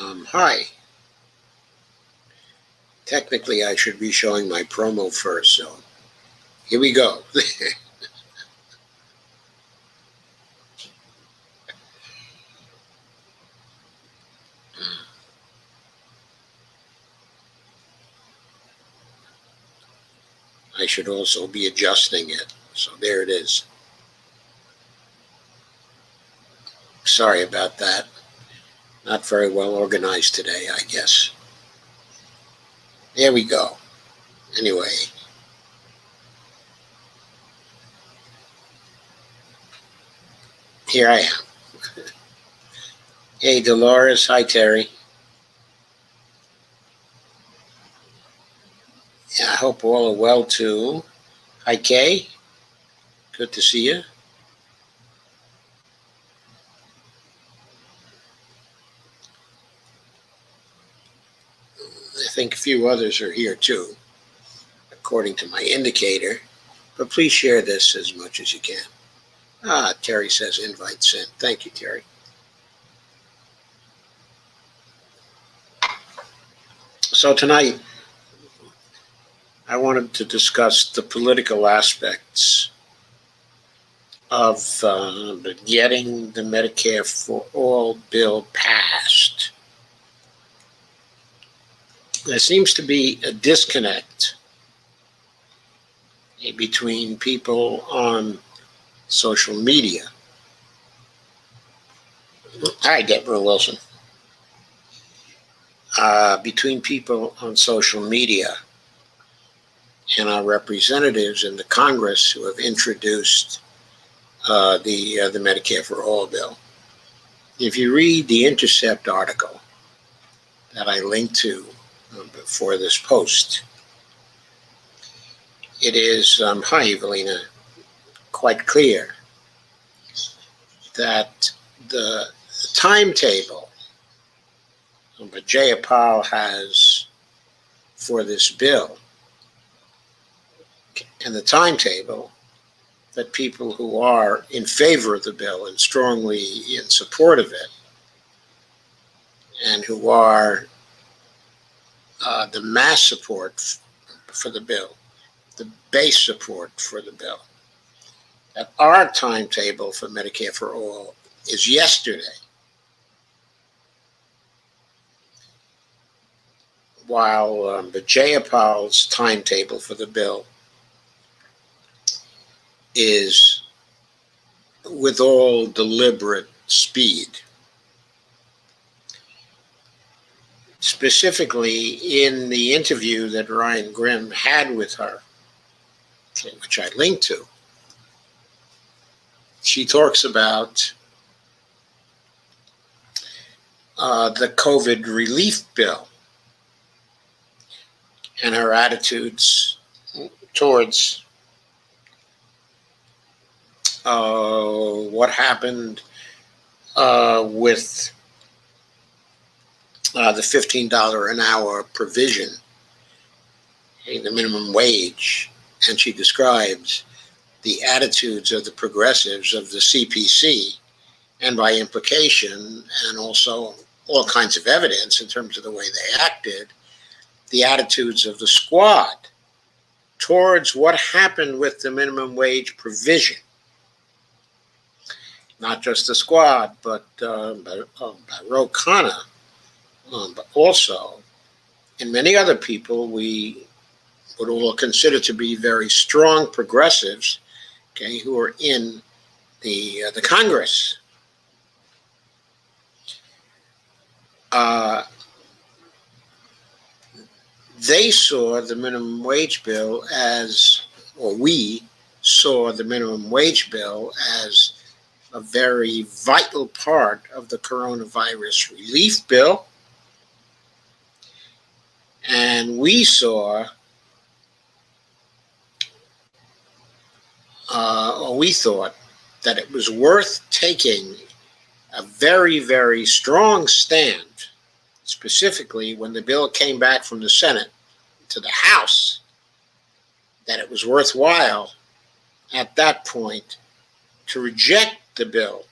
Hi. Technically, I should be showing my promo first, so here we go. I should also be adjusting it. So there it is. Sorry about that. Not very well organized today, I guess. There we go. Anyway, here I am. Hey, Dolores. Hi, Terry. Yeah, I hope all are well, too. Hi, Kay. Good to see you. I think a few others are here, too, according to my indicator. But please share this as much as you can. Terry says invite sent. Thank you, Terry. So tonight, I wanted to discuss the political aspects of getting the Medicare for All bill passed. There seems to be a disconnect between people on social media. Hi, Deborah Wilson. Between people on social media and our representatives in the Congress who have introduced the Medicare for All bill. If you read the Intercept article that I linked to for this post, it is, hi Evelina, quite clear that the timetable that Jayapal has for this bill and the timetable that people who are in favor of the bill and strongly in support of it and who are the mass support for the bill, the base support for the bill, that our timetable for Medicare for All is yesterday, while the Jayapal's timetable for the bill is with all deliberate speed. Specifically, in the interview that Ryan Grimm had with her, which I linked to, she talks about the COVID relief bill and her attitudes towards what happened with the $15 an hour provision in the minimum wage. And she describes the attitudes of the progressives of the CPC, and by implication, and also all kinds of evidence in terms of the way they acted, the attitudes of the squad towards what happened with the minimum wage provision. Not just the squad, but Ro Khanna, but also, and many other people we would all consider to be very strong progressives, okay, who are in the Congress. They saw the minimum wage bill as, or we saw the minimum wage bill as a very vital part of the coronavirus relief bill. And we saw, or we thought, that it was worth taking a very, very strong stand, specifically when the bill came back from the Senate to the House, that it was worthwhile at that point to reject the bill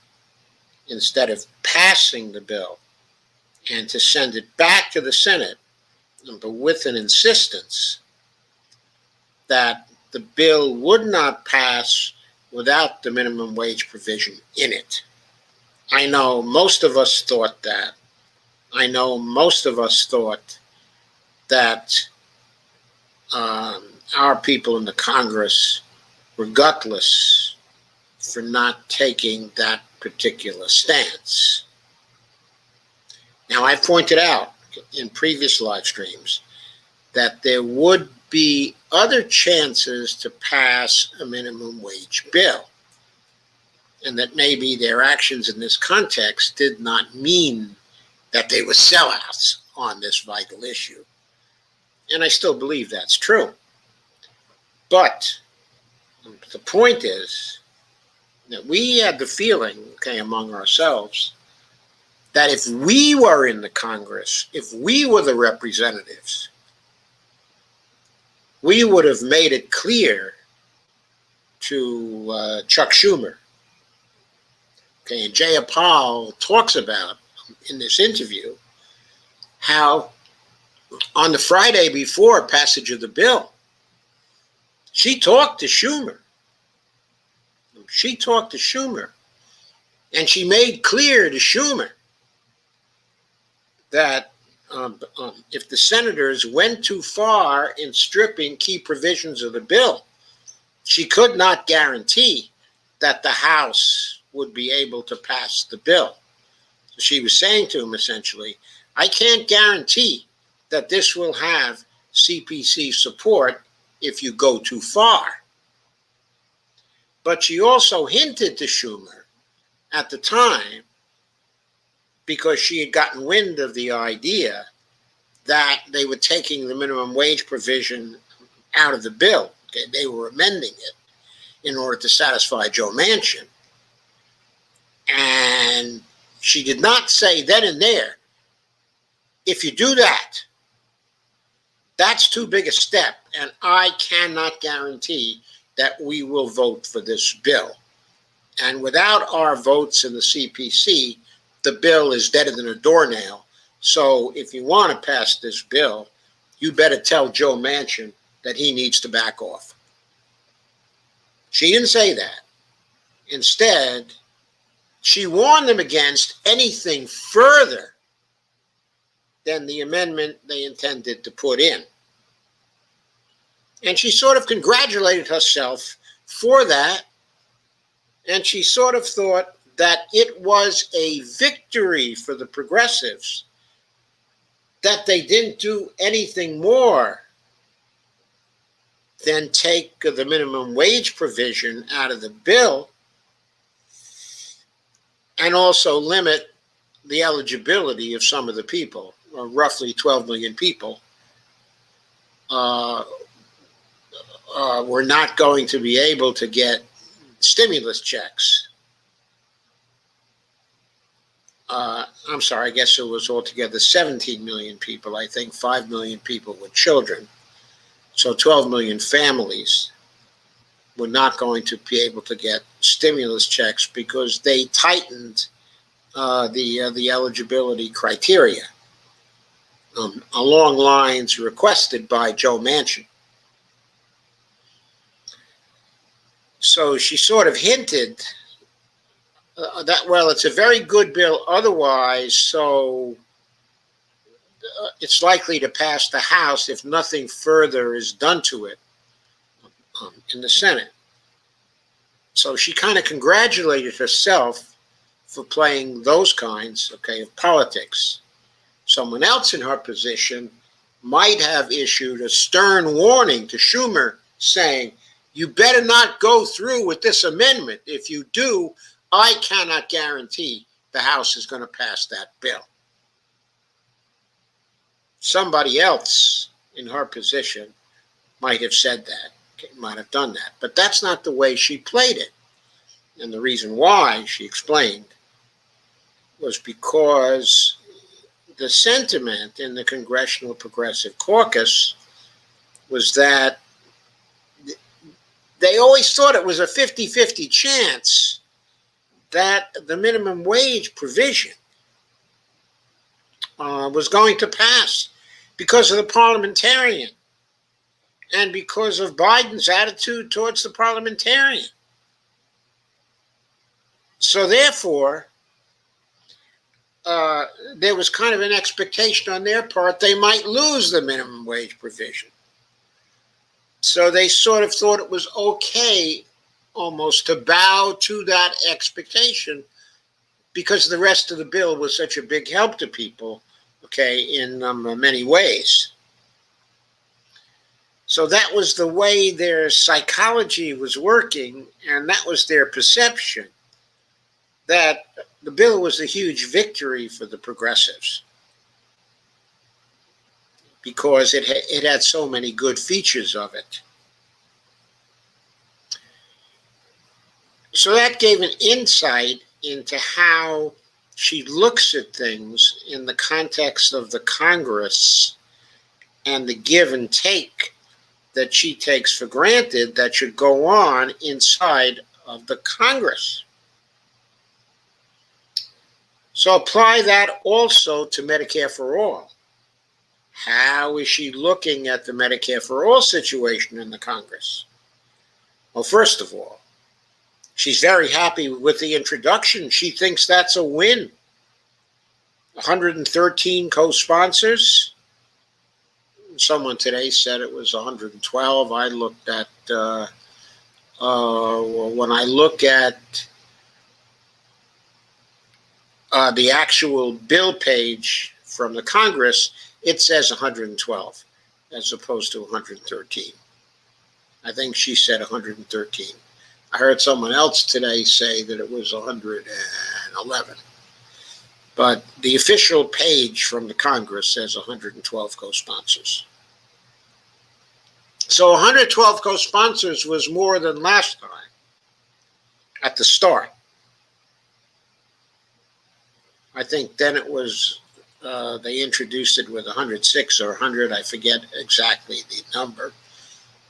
instead of passing the bill and to send it back to the Senate, but with an insistence that the bill would not pass without the minimum wage provision in it. I know most of us thought that. I know most of us thought that our people in the Congress were gutless for not taking that particular stance. Now, I pointed out in previous live streams that there would be other chances to pass a minimum wage bill, and that maybe their actions in this context did not mean that they were sellouts on this vital issue. And I still believe that's true. But the point is that we had the feeling, among ourselves, that if we were in the Congress, if we were the representatives, we would have made it clear to Chuck Schumer. And Jayapal talks about in this interview how on the Friday before passage of the bill, she talked to Schumer. She talked to Schumer, and she made clear to Schumer that if the senators went too far in stripping key provisions of the bill, she could not guarantee that the House would be able to pass the bill. So she was saying to him, essentially, I can't guarantee that this will have CPC support if you go too far. But she also hinted to Schumer at the time, because she had gotten wind of the idea that they were taking the minimum wage provision out of the bill. They were amending it in order to satisfy Joe Manchin. And she did not say then and there, if you do that, that's too big a step, and I cannot guarantee that we will vote for this bill. And without our votes in the CPC, the bill is deader than a doornail. So if you want to pass this bill, you better tell Joe Manchin that he needs to back off. She didn't say that. Instead, she warned them against anything further than the amendment they intended to put in. And she sort of congratulated herself for that. And she sort of thought that it was a victory for the progressives that they didn't do anything more than take the minimum wage provision out of the bill and also limit the eligibility of some of the people, or roughly 12 million people, were not going to be able to get stimulus checks. I'm sorry, I guess it was altogether 17 million people. I think 5 million people with children. So 12 million families were not going to be able to get stimulus checks because they tightened the eligibility criteria along lines requested by Joe Manchin. So she sort of hinted that, well, it's a very good bill otherwise, so it's likely to pass the House if nothing further is done to it in the Senate. So she kind of congratulated herself for playing those kinds, of politics. Someone else in her position might have issued a stern warning to Schumer saying, you better not go through with this amendment. If you do, I cannot guarantee the House is going to pass that bill. Somebody else in her position might have said that, might have done that. But that's not the way she played it. And the reason why, she explained, was because the sentiment in the Congressional Progressive Caucus was that they always thought it was a 50-50 chance that the minimum wage provision was going to pass because of the parliamentarian and because of Biden's attitude towards the parliamentarian. So therefore, there was kind of an expectation on their part they might lose the minimum wage provision. So they sort of thought it was okay almost to bow to that expectation because the rest of the bill was such a big help to people, okay, in many ways. So that was the way their psychology was working, and that was their perception, that the bill was a huge victory for the progressives because it had so many good features of it. So that gave an insight into how she looks at things in the context of the Congress and the give and take that she takes for granted that should go on inside of the Congress. So apply that also to Medicare for All. How is she looking at the Medicare for All situation in the Congress? Well, first of all, she's very happy with the introduction. She thinks that's a win. 113 co-sponsors. Someone today said it was 112. I looked at, when I look at the actual bill page from the Congress, it says 112 as opposed to 113. I think she said 113. I heard someone else today say that it was 111. But the official page from the Congress says 112 co-sponsors. So 112 co-sponsors was more than last time at the start. I think then it was, they introduced it with 106 or 100, I forget exactly the number.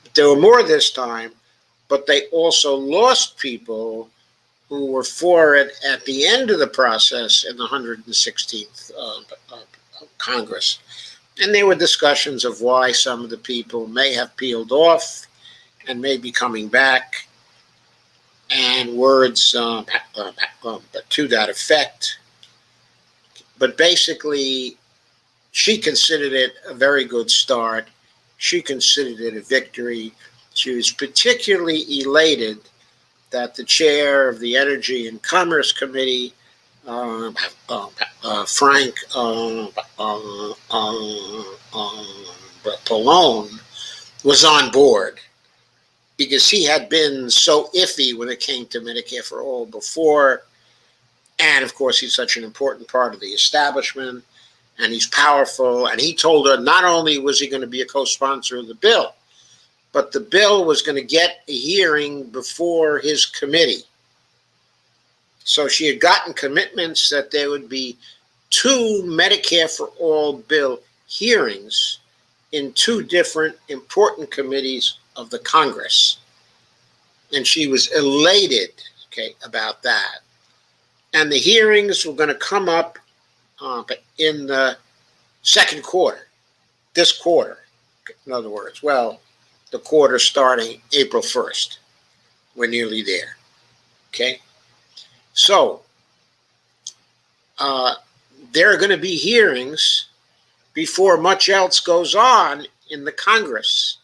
But there were more this time, but they also lost people who were for it at the end of the process in the 116th Congress. And there were discussions of why some of the people may have peeled off and may be coming back, and words to that effect. But basically, she considered it a very good start. She considered it a victory. She was particularly elated that the chair of the Energy and Commerce Committee, Frank Pallone, was on board, because he had been so iffy when it came to Medicare for All before. And of course, he's such an important part of the establishment, and he's powerful. And he told her not only was he going to be a co-sponsor of the bill, but the bill was going to get a hearing before his committee. So she had gotten commitments that there would be 2 Medicare for All bill hearings in 2 different important committees of the Congress. And she was elated, okay, about that. And the hearings were going to come up in the second quarter, this quarter, in other words. Well, the quarter starting April 1st. We're nearly there, okay? So there are going to be hearings before much else goes on in the Congress.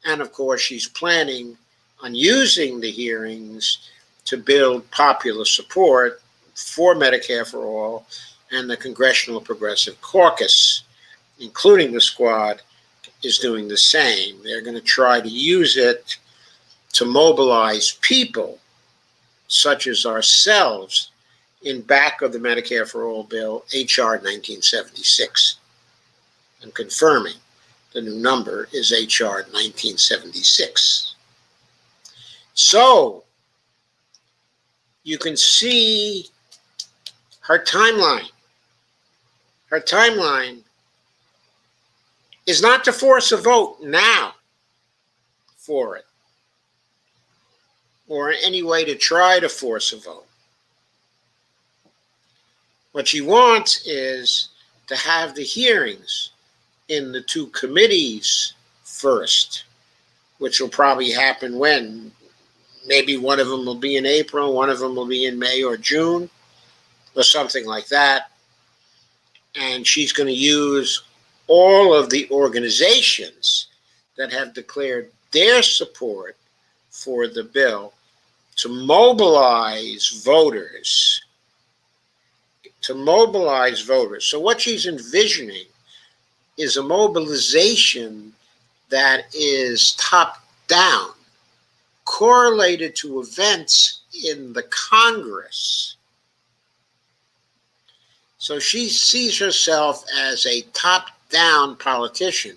And of course, she's planning on using the hearings to build popular support for Medicare for All, and the Congressional Progressive Caucus, including the Squad, is doing the same. They're going to try to use it to mobilize people such as ourselves in back of the Medicare for All bill, H.R. 1976. I'm confirming the new number is H.R. 1976. So you can see her timeline. Her timeline is not to force a vote now for it, or any way to try to force a vote. What she wants is to have the hearings in the two committees first, which will probably happen when? Maybe one of them will be in April, one of them will be in May or June, or something like that. And she's going to use all of the organizations that have declared their support for the bill to mobilize voters. So what she's envisioning is a mobilization that is top down, correlated to events in the Congress. So she sees herself as a top-down politician,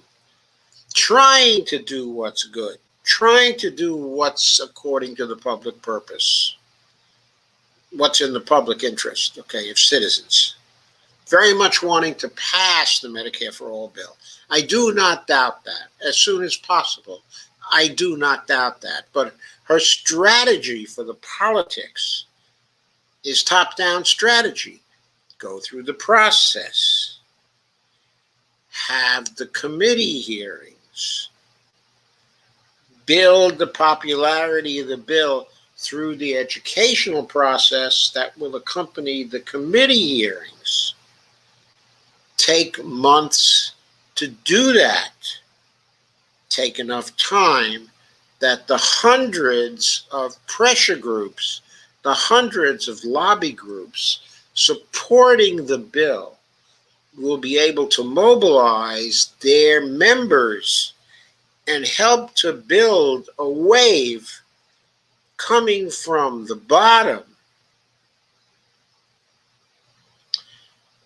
trying to do what's good, trying to do what's according to the public purpose, what's in the public interest, okay, of citizens. Very much wanting to pass the Medicare for All bill. I do not doubt that. As soon as possible, I do not doubt that. But her strategy for the politics is top-down strategy. Go through the process. Have the committee hearings. Build the popularity of the bill through the educational process that will accompany the committee hearings. Take months to do that. Take enough time that the hundreds of pressure groups, the hundreds of lobby groups supporting the bill will be able to mobilize their members and help to build a wave coming from the bottom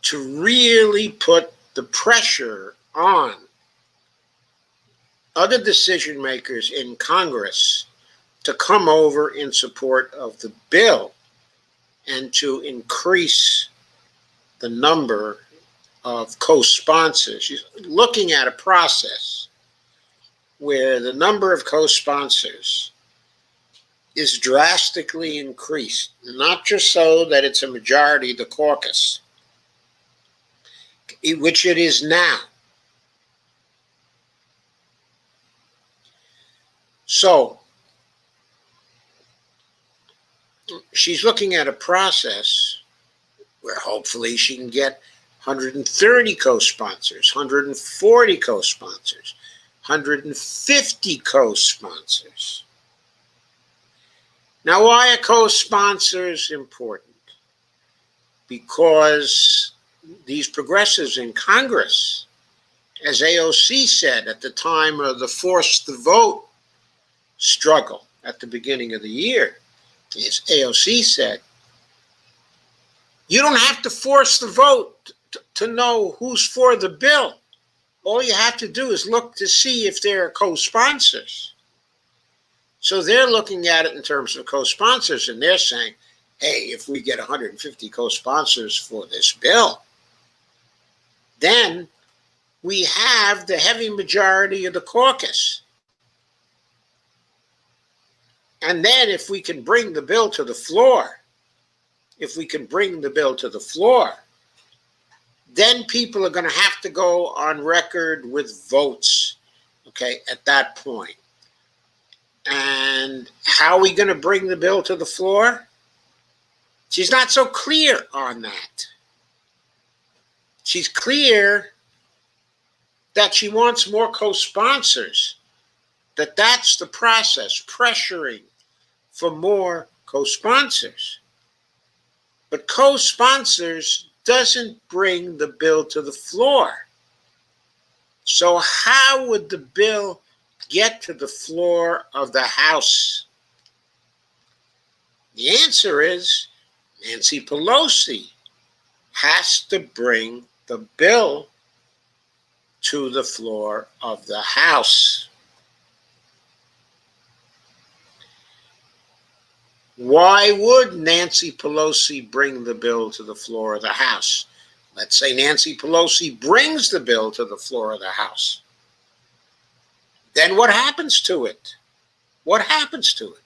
to really put the pressure on other decision makers in Congress to come over in support of the bill and to increase the number of co-sponsors. She's looking at a process where the number of co-sponsors is drastically increased, not just so that it's a majority of the caucus, which it is now. So she's looking at a process where hopefully she can get 130 co-sponsors, 140 co-sponsors, 150 co-sponsors. Now, why are co-sponsors important? Because these progressives in Congress, as AOC said at the time of the forced the vote struggle at the beginning of the year, as AOC said, you don't have to force the vote to know who's for the bill. All you have to do is look to see if there are co-sponsors. So they're looking at it in terms of co-sponsors, and they're saying, hey, if we get 150 co-sponsors for this bill, then we have the heavy majority of the caucus. And then if we can bring the bill to the floor, then people are going to have to go on record with votes, okay, at that point. And how are we going to bring the bill to the floor? She's not so clear on that. She's clear that she wants more co-sponsors, that's the process, pressuring for more co-sponsors. But co-sponsors doesn't bring the bill to the floor. So how would the bill get to the floor of the House? The answer is Nancy Pelosi has to bring the bill to the floor of the House. Why would Nancy Pelosi bring the bill to the floor of the House? Let's say Nancy Pelosi brings the bill to the floor of the House. Then what happens to it? What happens to it?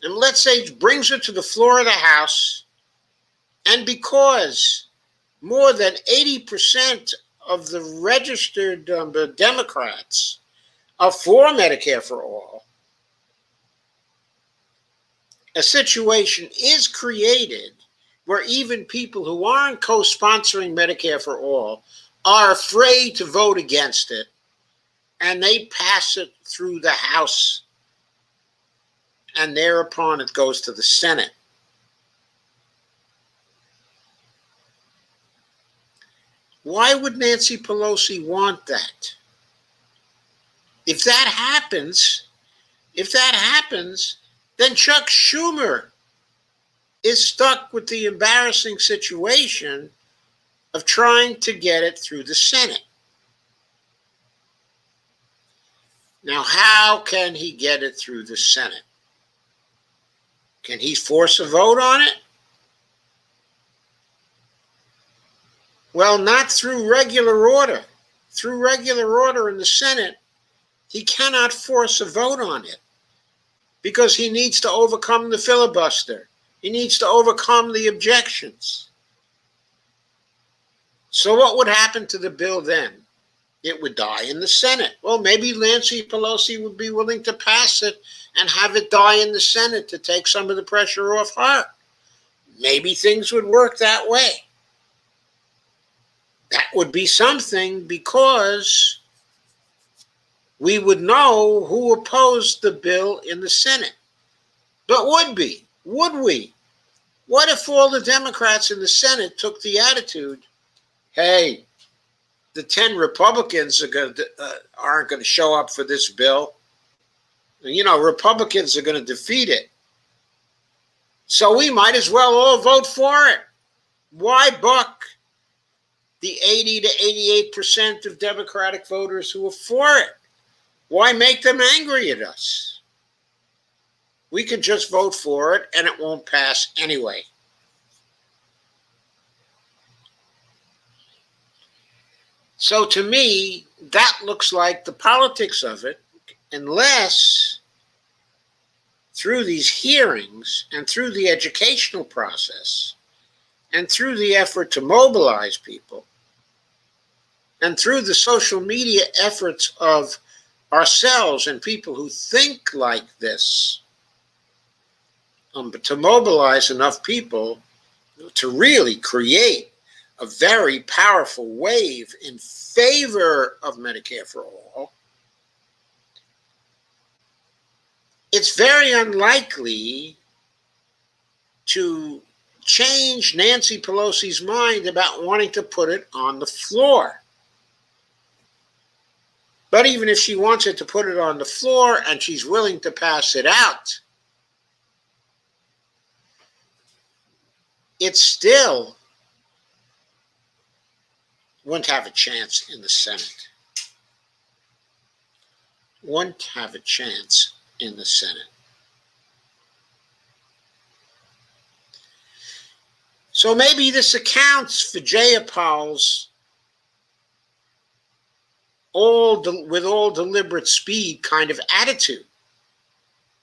And let's say it brings it to the floor of the House, and because more than 80% of the registered Democrats are for Medicare for all, a situation is created where even people who aren't co-sponsoring Medicare for all are afraid to vote against it, and they pass it through the House, and thereupon it goes to the Senate. Why would Nancy Pelosi want that? If that happens, then Chuck Schumer is stuck with the embarrassing situation of trying to get it through the Senate. Now, how can he get it through the Senate? Can he force a vote on it? Well, not through regular order. Through regular order in the Senate, he cannot force a vote on it because he needs to overcome the filibuster. He needs to overcome the objections. So what would happen to the bill then? It would die in the Senate. Well, maybe Nancy Pelosi would be willing to pass it and have it die in the Senate to take some of the pressure off her. Maybe things would work that way. That would be something, because we would know who opposed the bill in the Senate. But would we? What if all the Democrats in the Senate took the attitude, hey, the 10 Republicans aren't going to show up for this bill. You know, Republicans are going to defeat it. So we might as well all vote for it. Why buck the 80 to 88% of Democratic voters who are for it? Why make them angry at us? We can just vote for it and it won't pass anyway. So to me, that looks like the politics of it, unless through these hearings and through the educational process and through the effort to mobilize people and through the social media efforts of ourselves and people who think like this, to mobilize enough people to really create a very powerful wave in favor of Medicare for all, it's very unlikely to change Nancy Pelosi's mind about wanting to put it on the floor. But even if she wants it to put it on the floor and she's willing to pass it out, it still wouldn't have a chance in the Senate. Wouldn't have a chance in the Senate. So maybe this accounts for Jayapal's with all deliberate speed kind of attitude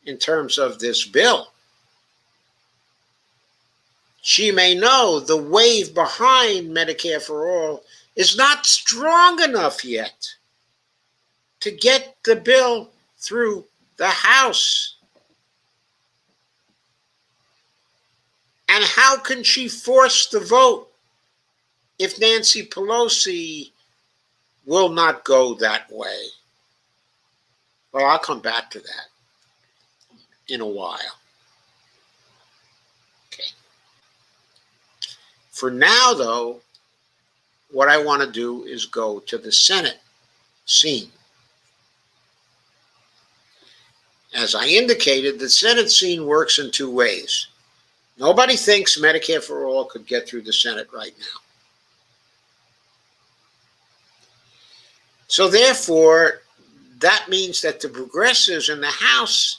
in terms of this bill. She may know the wave behind Medicare for all is not strong enough yet to get the bill through the House. And how can she force the vote if Nancy Pelosi will not go that way? Well, I'll come back to that in a while. Okay. For now, though, what I want to do is go to the Senate scene. As I indicated, the Senate scene works in two ways. Nobody thinks Medicare for all could get through the Senate right now. So therefore, that means that the progressives in the House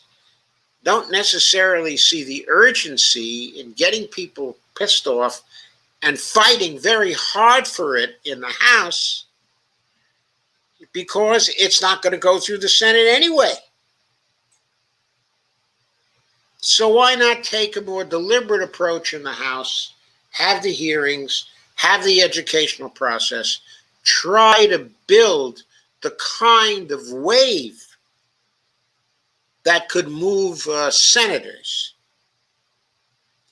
don't necessarily see the urgency in getting people pissed off and fighting very hard for it in the House, because it's not going to go through the Senate anyway. So why not take a more deliberate approach in the House, have the hearings, have the educational process, try to build the kind of wave that could move senators,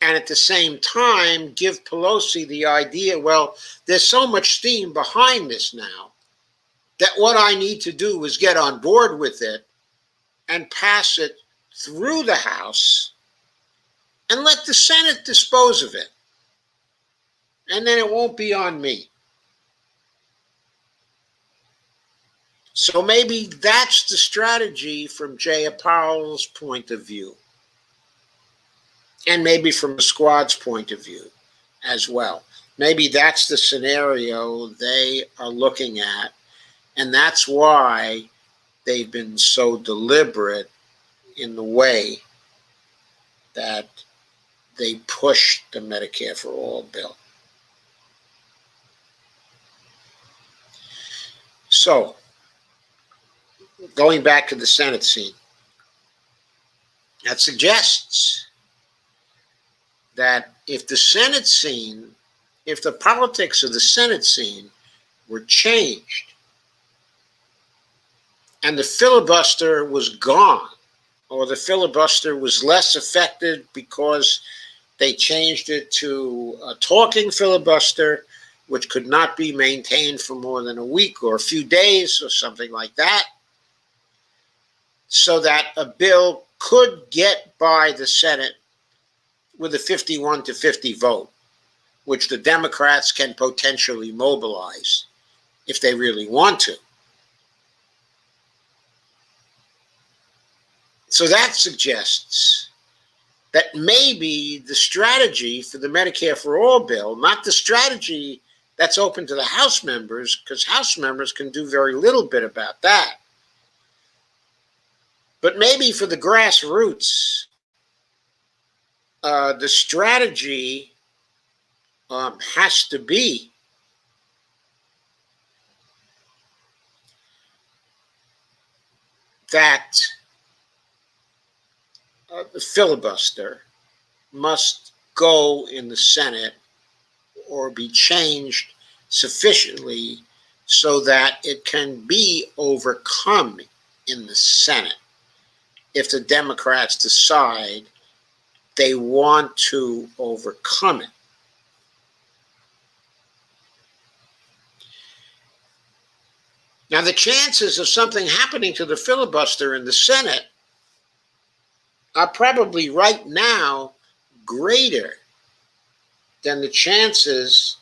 and at the same time give Pelosi the idea, well, there's so much steam behind this now that what I need to do is get on board with it and pass it through the House and let the Senate dispose of it. And then it won't be on me. So maybe that's the strategy from Jay Powell's point of view, and maybe from the squad's point of view as well. Maybe that's the scenario they are looking at, and that's why they've been so deliberate in the way that they push the Medicare for All bill. So, going back to the Senate scene, that suggests that if the Senate scene, if the politics of the Senate scene were changed and the filibuster was gone, or the filibuster was less effective because they changed it to a talking filibuster, which could not be maintained for more than a week or a few days or something like that, so that a bill could get by the Senate with a 51-50 vote, which the Democrats can potentially mobilize if they really want to. So that suggests that maybe the strategy for the Medicare for All bill, not the strategy that's open to the House members, because House members can do very little bit about that, but maybe for the grassroots, the strategy has to be that the filibuster must go in the Senate or be changed sufficiently so that it can be overcome in the Senate if the Democrats decide they want to overcome it. Now, the chances of something happening to the filibuster in the Senate are probably right now greater than the chances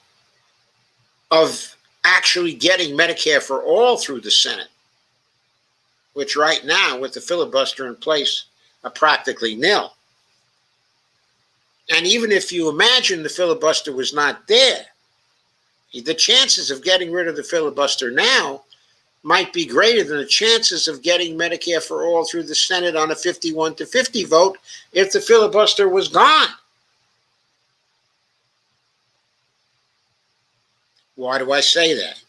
of actually getting Medicare for All through the Senate, which right now, with the filibuster in place, are practically nil. And even if you imagine the filibuster was not there, the chances of getting rid of the filibuster now might be greater than the chances of getting Medicare for All through the Senate on a 51-50 vote if the filibuster was gone. Why do I say that?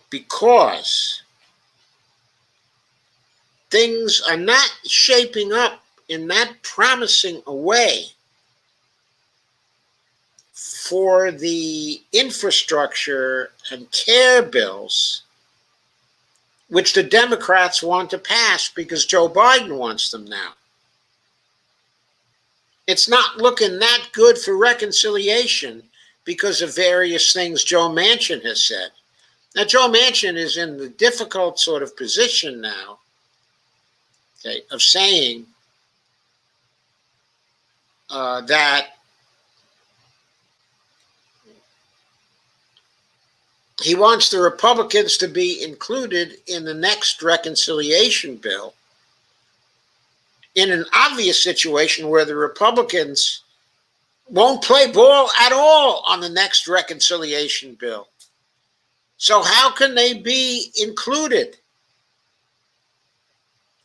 Because things are not shaping up in that promising a way for the infrastructure and care bills which the Democrats want to pass because Joe Biden wants them now. It's not looking that good for reconciliation because of various things Joe Manchin has said. Now, Joe Manchin is in the difficult sort of position now, okay, of saying that he wants the Republicans to be included in the next reconciliation bill in an obvious situation where the Republicans won't play ball at all on the next reconciliation bill. So how can they be included?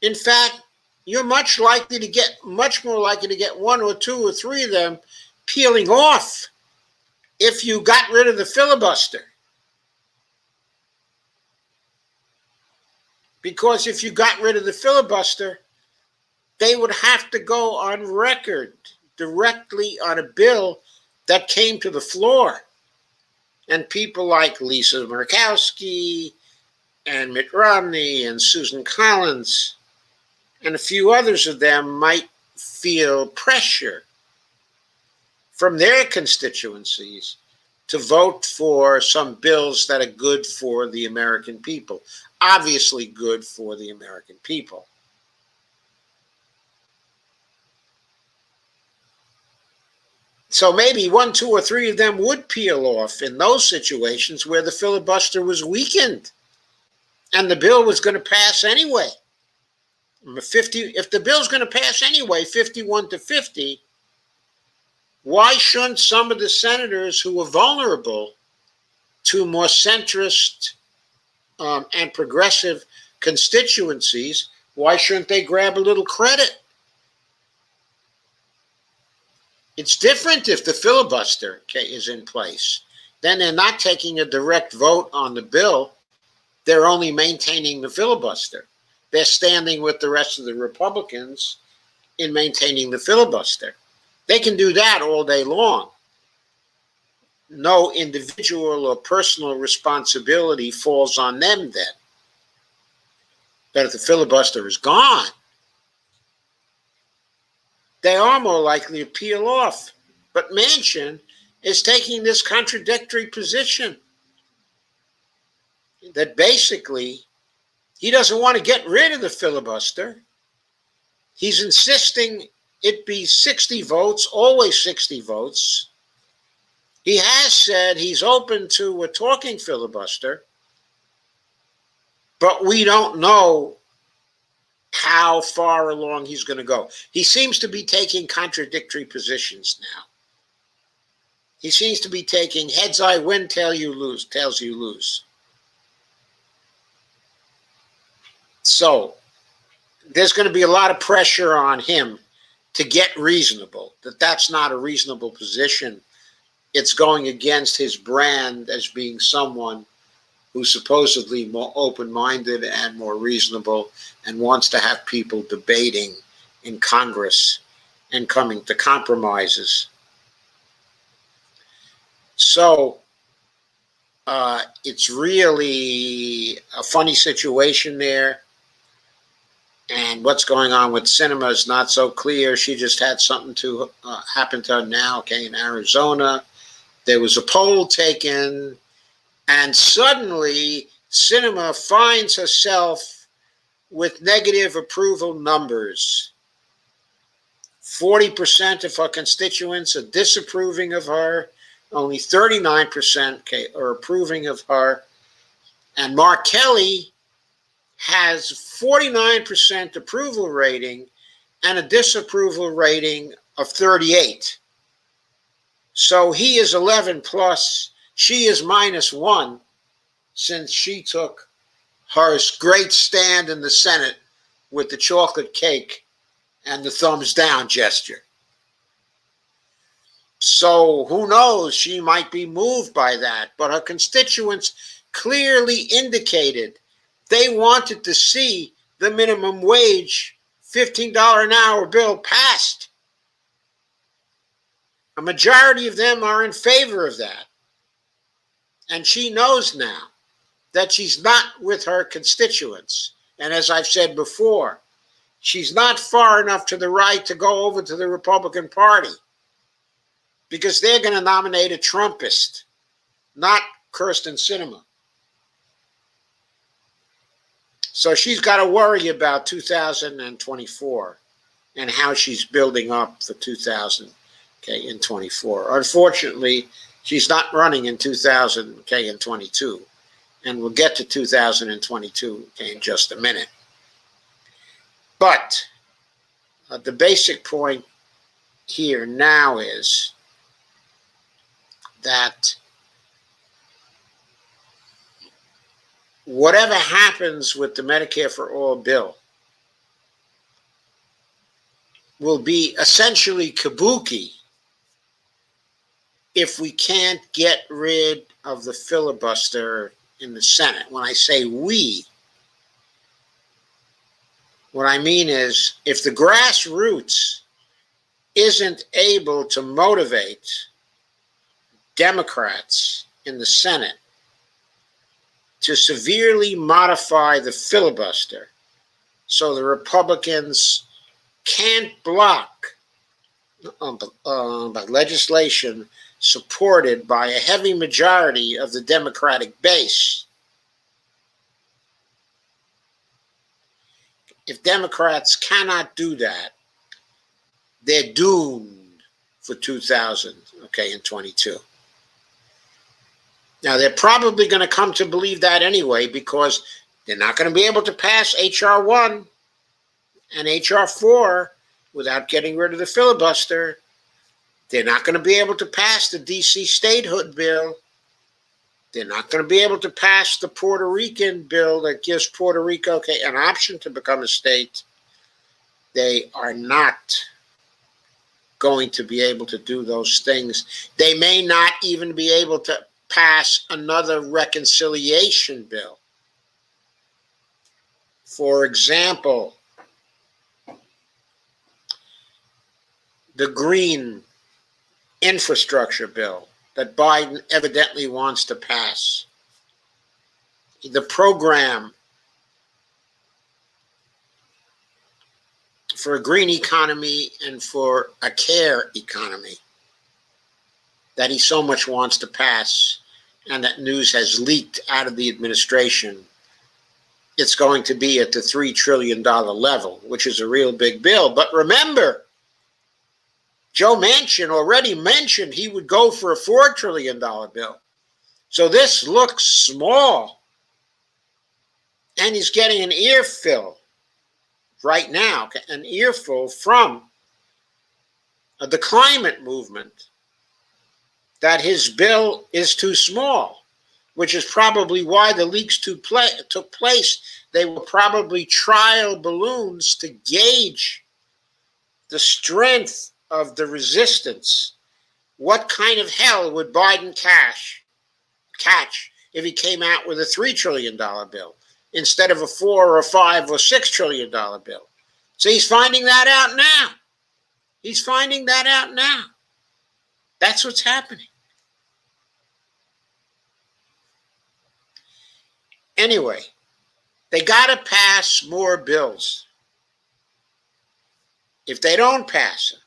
In fact, you're much more likely to get one or two or three of them peeling off if you got rid of the filibuster. Because if you got rid of the filibuster, they would have to go on record directly on a bill that came to the floor And people like Lisa Murkowski and Mitt Romney and Susan Collins and a few others of them might feel pressure from their constituencies to vote for some bills that are good for the American people, obviously good for the American people. So maybe 1, 2, or 3 of them would peel off in those situations where the filibuster was weakened and the bill was going to pass anyway. If the bill's going to pass anyway, 51-50, why shouldn't some of the senators who are vulnerable to more centrist and progressive constituencies, why shouldn't they grab a little credit? It's different if the filibuster is in place. Then they're not taking a direct vote on the bill. They're only maintaining the filibuster. They're standing with the rest of the Republicans in maintaining the filibuster. They can do that all day long. No individual or personal responsibility falls on them then. But if the filibuster is gone, they are more likely to peel off. But Manchin is taking this contradictory position that basically he doesn't want to get rid of the filibuster. He's insisting it be 60 votes, always 60 votes. He has said he's open to a talking filibuster, but we don't know how far along he's going to go. He seems to be taking contradictory positions now. He seems to be taking heads I win, tails you lose. So there's going to be a lot of pressure on him to get reasonable, that's not a reasonable position. It's going against his brand as being someone who's supposedly more open-minded and more reasonable and wants to have people debating in Congress and coming to compromises. So it's really a funny situation there. And what's going on with Sinema is not so clear. She just had something to happen to her now, in Arizona. There was a poll taken, and suddenly Sinema finds herself with negative approval numbers. 40% of her constituents are disapproving of her. Only 39% are approving of her. And Mark Kelly has 49% approval rating and a disapproval rating of 38. So he is 11 plus, she is -1, since she took her great stand in the Senate with the chocolate cake and the thumbs down gesture. So who knows, she might be moved by that, but her constituents clearly indicated they wanted to see the minimum wage $15 an hour bill passed. A majority of them are in favor of that. And she knows now that she's not with her constituents. And as I've said before, she's not far enough to the right to go over to the Republican Party, because they're going to nominate a Trumpist, not Kyrsten Sinema. So she's got to worry about 2024 and how she's building up for 2024. Unfortunately, she's not running in 2022, and we'll get to 2022 in just a minute. But the basic point here now is that whatever happens with the Medicare for All bill will be essentially kabuki if we can't get rid of the filibuster in the Senate. When I say we, what I mean is if the grassroots isn't able to motivate Democrats in the Senate to severely modify the filibuster so the Republicans can't block legislation supported by a heavy majority of the Democratic base. If Democrats cannot do that, they're doomed for 2022. Now, they're probably going to come to believe that anyway, because they're not going to be able to pass H.R. 1 and H.R. 4 without getting rid of the filibuster. They're not going to be able to pass the D.C. statehood bill. They're not going to be able to pass the Puerto Rican bill that gives Puerto Rico an option to become a state. They are not going to be able to do those things. They may not even be able to pass another reconciliation bill. For example, the green infrastructure bill that Biden evidently wants to pass, the program for a green economy and for a care economy that he so much wants to pass, and that news has leaked out of the administration. It's going to be at the $3 trillion level, which is a real big bill. But remember, Joe Manchin already mentioned he would go for a $4 trillion bill. So this looks small. And he's getting an earful right now, an earful from the climate movement, that his bill is too small, which is probably why the leaks took place. They were probably trial balloons to gauge the strength of the resistance. What kind of hell would Biden catch if he came out with a $3 trillion bill instead of a $4 or $5 or $6 trillion bill? So he's finding that out now. He's finding that out now. That's what's happening. Anyway, they got to pass more bills. If they don't pass them,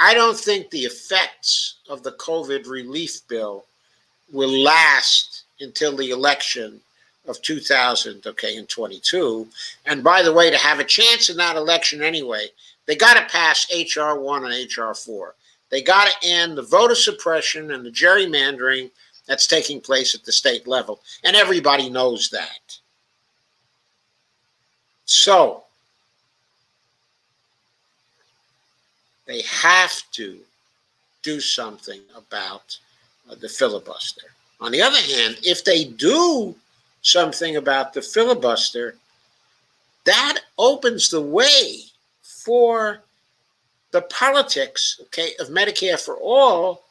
I don't think the effects of the COVID relief bill will last until the election of 2022. And by the way, to have a chance in that election anyway, they got to pass H.R. 1 and H.R. 4. They got to end the voter suppression and the gerrymandering that's taking place at the state level. And everybody knows that. So they have to do something about the filibuster. On the other hand, if they do something about the filibuster, that opens the way for the politics, of Medicare for all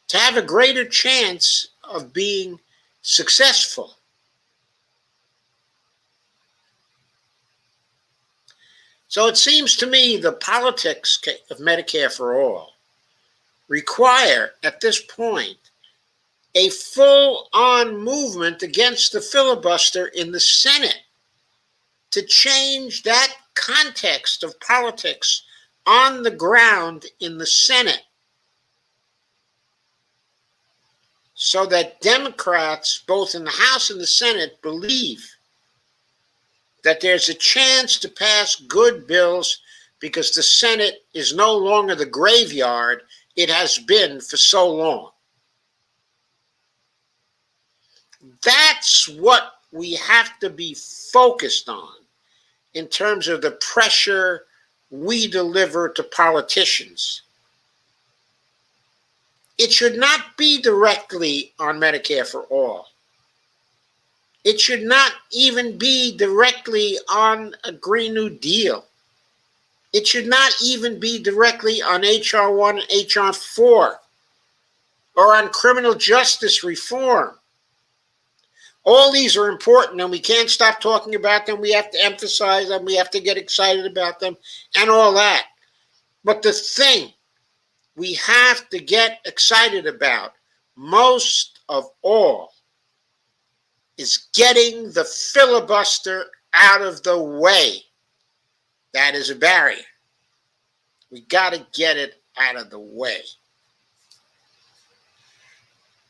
to have a greater chance of being successful. So it seems to me the politics of Medicare for all require, at this point, a full-on movement against the filibuster in the Senate to change that context of politics on the ground in the Senate, so that Democrats, both in the House and the Senate, believe that there's a chance to pass good bills because the Senate is no longer the graveyard it has been for so long. That's what we have to be focused on in terms of the pressure we deliver to politicians. It should not be directly on Medicare for all. It should not even be directly on a Green New Deal. It should not even be directly on H.R. 1 and H.R. 4 or on criminal justice reform. All these are important, and we can't stop talking about them. We have to emphasize them. We have to get excited about them and all that. But the thing we have to get excited about, most of all, is getting the filibuster out of the way. That is a barrier. We got to get it out of the way.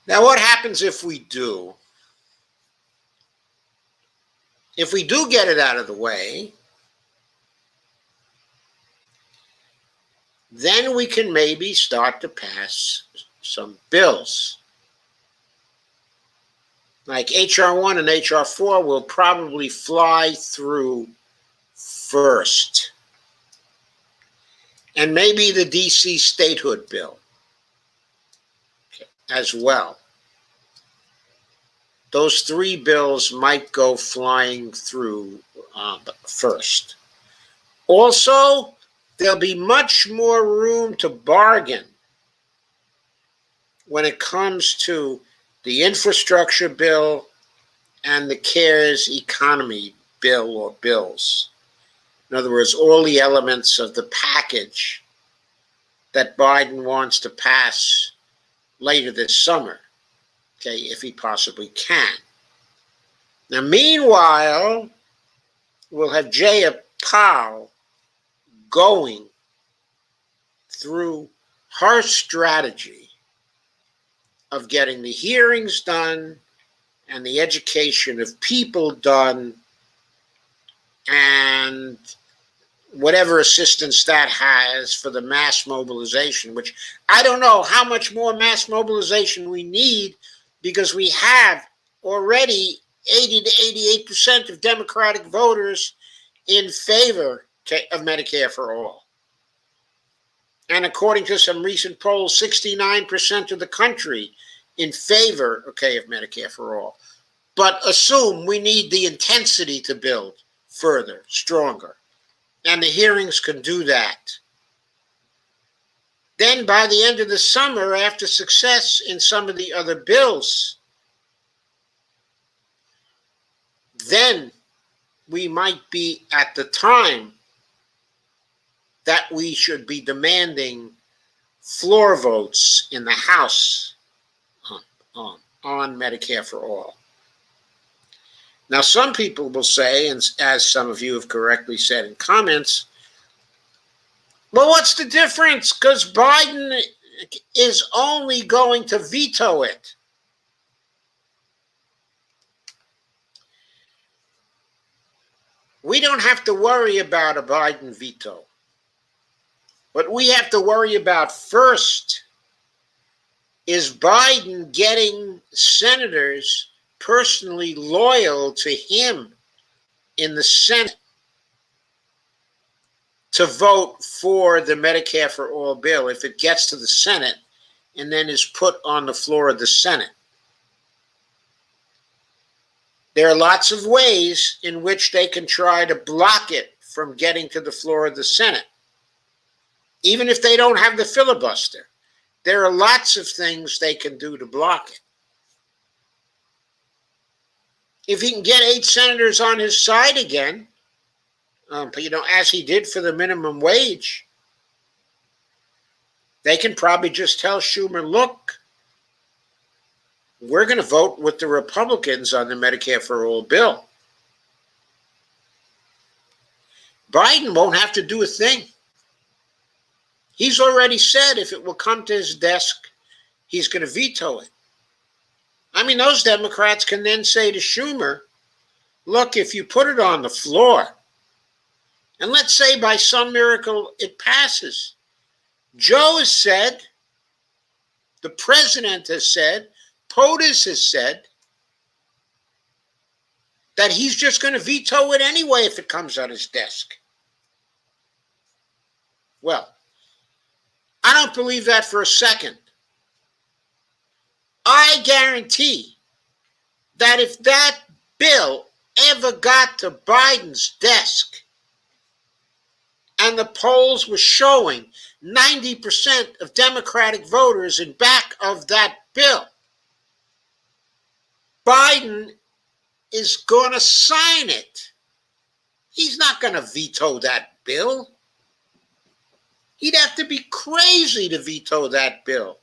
Now, what happens if we do? If we do get it out of the way, then we can maybe start to pass some bills. Like H.R. 1 and H.R. 4 will probably fly through first. And maybe the D.C. statehood bill as well. Those three bills might go flying through first. Also, there'll be much more room to bargain when it comes to the infrastructure bill and the CARES economy bill or bills. In other words, all the elements of the package that Biden wants to pass later this summer, okay, if he possibly can. Now, meanwhile, we'll have Jaya Powell going through her strategy of getting the hearings done and the education of people done, and whatever assistance that has for the mass mobilization, which I don't know how much more mass mobilization we need, because we have already 80 to 88% of Democratic voters in favor of Medicare for all. And according to some recent polls, 69% of the country in favor, of Medicare for all. But assume we need the intensity to build further, stronger. And the hearings can do that. Then by the end of the summer, after success in some of the other bills, then we might be at the time that we should be demanding floor votes in the House on Medicare for all. Now, some people will say, and as some of you have correctly said in comments, well, what's the difference? Because Biden is only going to veto it. We don't have to worry about a Biden veto. What we have to worry about first is Biden getting senators personally loyal to him in the Senate to vote for the Medicare for All bill if it gets to the Senate and then is put on the floor of the Senate. There are lots of ways in which they can try to block it from getting to the floor of the Senate. Even if they don't have the filibuster, there are lots of things they can do to block it. If he can get 8 senators on his side again, as he did for the minimum wage, they can probably just tell Schumer, look, we're going to vote with the Republicans on the Medicare for All bill. Biden won't have to do a thing. He's already said if it will come to his desk, he's going to veto it. I mean, those Democrats can then say to Schumer, look, if you put it on the floor, and let's say by some miracle it passes, Joe has said, the president has said, POTUS has said that he's just going to veto it anyway if it comes on his desk. Well, I don't believe that for a second. I guarantee that if that bill ever got to Biden's desk and the polls were showing 90% of Democratic voters in back of that bill, Biden is going to sign it. He's not going to veto that bill. He'd have to be crazy to veto that bill.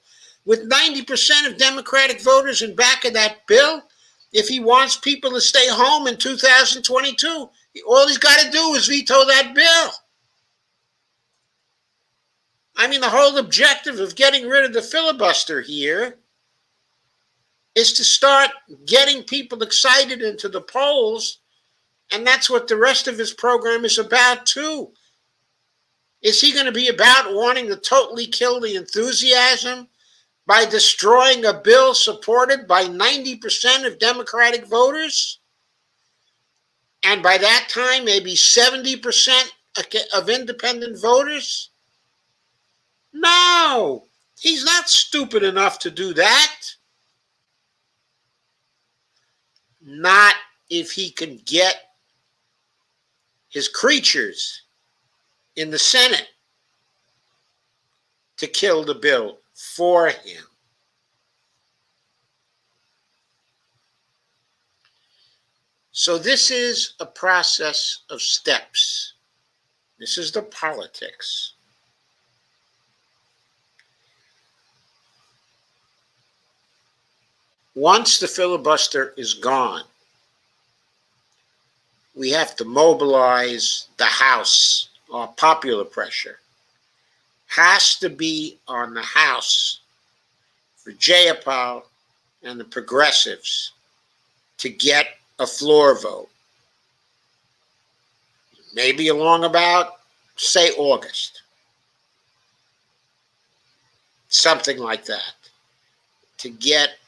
With 90% of Democratic voters in back of that bill, if he wants people to stay home in 2022, all he's got to do is veto that bill. I mean, the whole objective of getting rid of the filibuster here is to start getting people excited into the polls, and that's what the rest of his program is about, too. Is he going to be about wanting to totally kill the enthusiasm by destroying a bill supported by 90% of Democratic voters? And by that time, maybe 70% of independent voters? No, he's not stupid enough to do that. Not if he can get his creatures in the Senate to kill the bill for him. So this is a process of steps. This is the politics. Once the filibuster is gone, we have to mobilize the House. Or popular pressure has to be on the House for Jayapal and the progressives to get a floor vote. Maybe along about, say, August. Something like that. To get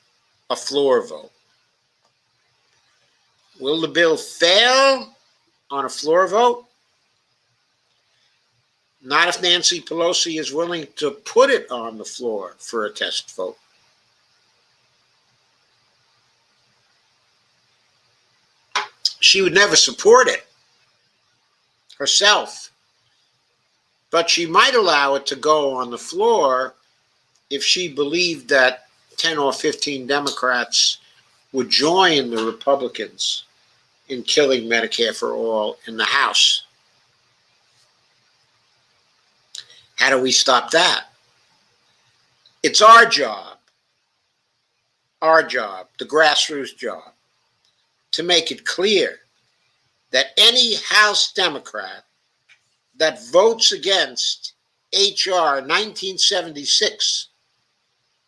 a floor vote. Will the bill fail on a floor vote? Not if Nancy Pelosi is willing to put it on the floor for a test vote. She would never support it herself, but she might allow it to go on the floor if she believed that 10 or 15 Democrats would join the Republicans in killing Medicare for all in the House. How do we stop that? It's our job, the grassroots job, to make it clear that any House Democrat that votes against H.R. 1976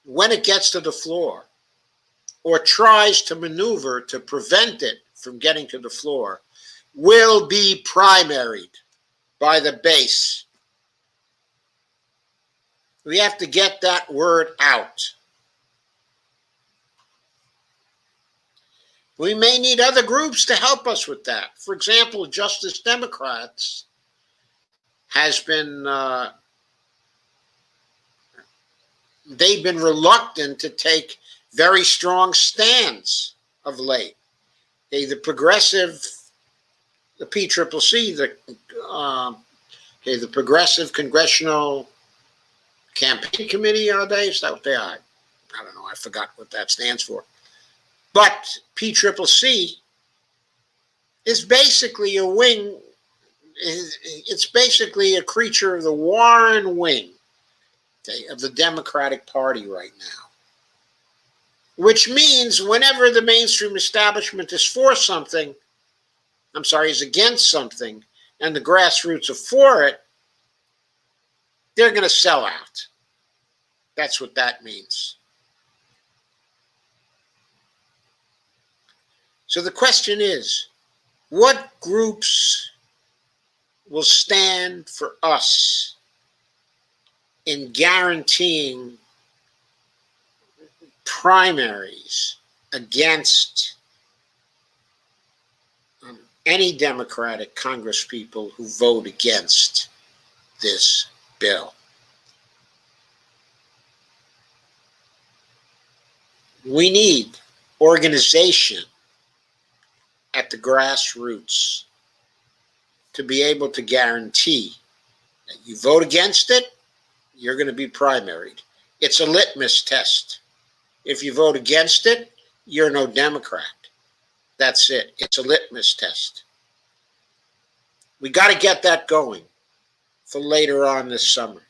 when it gets to the floor or tries to maneuver to prevent it from getting to the floor will be primaried by the base. We have to get that word out. We may need other groups to help us with that. For example, Justice Democrats has been, they've been reluctant to take very strong stands of late. The progressive, the PCCC, the Progressive Congressional Campaign Committee, are they? Is that what they are? I don't know. I forgot what that stands for. But PCCC is basically a wing. It's basically a creature of the Warren wing, okay, of the Democratic Party right now. Which means whenever the mainstream establishment is for something, is against something, and the grassroots are for it, they're going to sell out. That's what that means. So the question is, what groups will stand for us in guaranteeing primaries against any Democratic congresspeople who vote against this bill? We need organization at the grassroots to be able to guarantee that you vote against it, you're going to be primaried. It's a litmus test. If you vote against it, you're no Democrat. That's it. It's a litmus test. We got to get that going for later on this summer.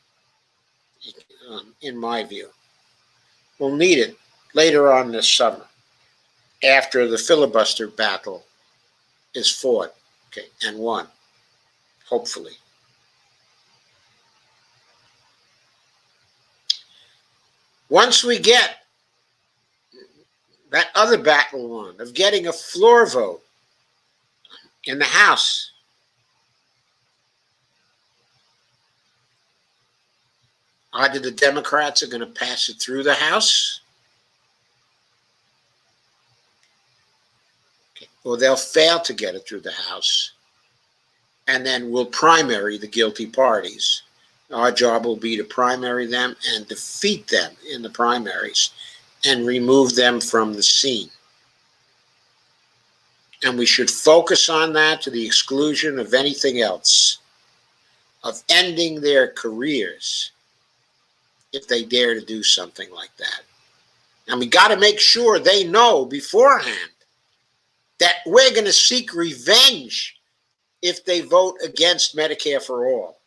in my view. We'll need it later on this summer, after the filibuster battle is fought, okay, and won, hopefully. Once we get that other battle won of getting a floor vote in the House, either the Democrats are going to pass it through the House, okay, or they'll fail to get it through the House, and then we'll primary the guilty parties. Our job will be to primary them and defeat them in the primaries and remove them from the scene. And we should focus on that to the exclusion of anything else, of ending their careers if they dare to do something like that. And we got to make sure they know beforehand that we're going to seek revenge if they vote against Medicare for all.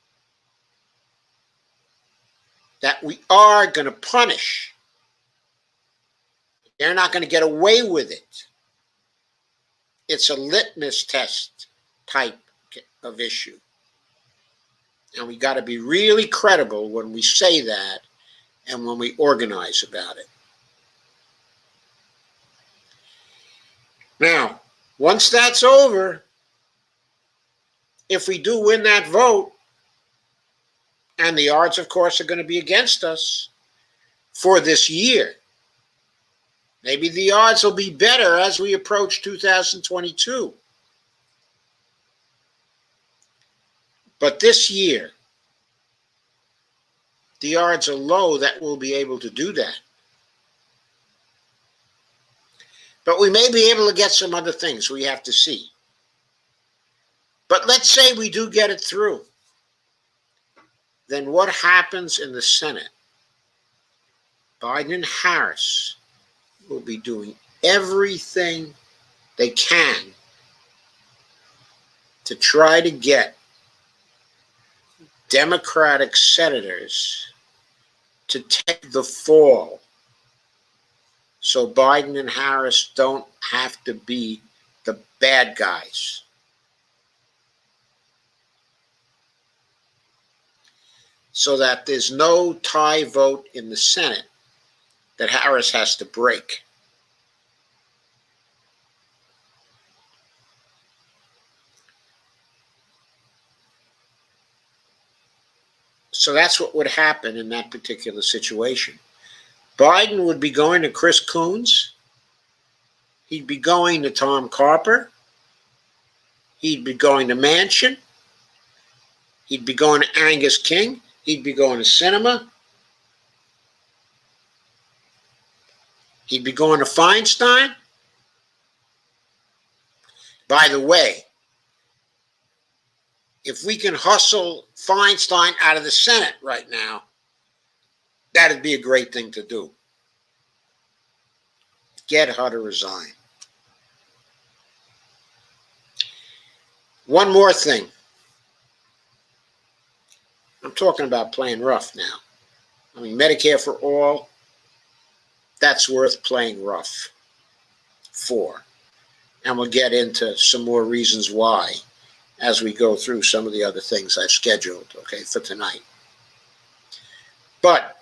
That we are going to punish. They're not going to get away with it. It's a litmus test type of issue. And we got to be really credible when we say that and when we organize about it. Now, once that's over, if we do win that vote, and the odds, of course, are going to be against us for this year, maybe the odds will be better as we approach 2022. But this year, the odds are low that we'll be able to do that. But we may be able to get some other things we have to see. But let's say we do get it through. Then what happens in the Senate? Biden and Harris will be doing everything they can to try to get Democratic senators to take the fall so Biden and Harris don't have to be the bad guys. So that there's no tie vote in the Senate that Harris has to break. So that's what would happen in that particular situation. Biden would be going to Chris Coons. He'd be going to Tom Carper. He'd be going to Manchin. He'd be going to Angus King. He'd be going to Sinema. He'd be going to Feinstein. By the way, if we can hustle Feinstein out of the Senate right now, that'd be a great thing to do. Get her to resign. One more thing. I'm talking about playing rough now. I mean, Medicare for all, that's worth playing rough for. And we'll get into some more reasons why as we go through some of the other things I've scheduled, okay, for tonight. But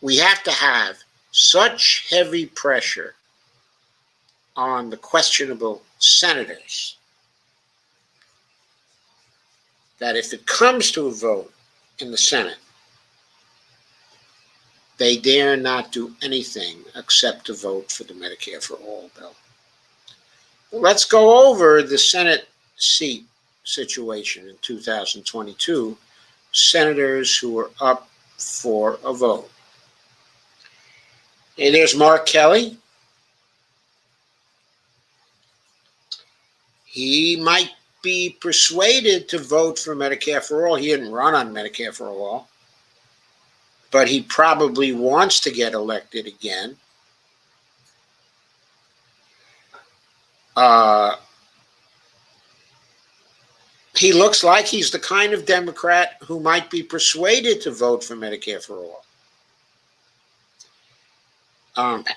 we have to have such heavy pressure on the questionable senators that if it comes to a vote in the Senate, they dare not do anything except to vote for the Medicare for All bill. Well, let's go over the Senate seat situation in 2022, senators who are up for a vote. And there's Mark Kelly. He might be persuaded to vote for Medicare for All. He didn't run on Medicare for All, but he probably wants to get elected again. He looks like he's the kind of Democrat who might be persuaded to vote for Medicare for all.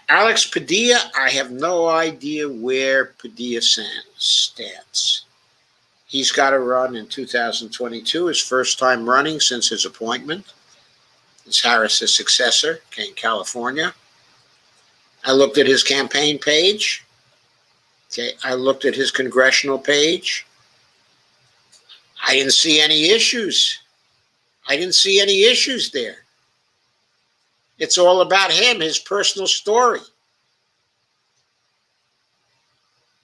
Alex Padilla, I have no idea where Padilla stands. He's got to run in 2022, his first time running since his appointment. Is Harris's successor, in California. I looked at his campaign page. Okay, I looked at his congressional page. I didn't see any issues. I didn't see any issues there. It's all about him, his personal story.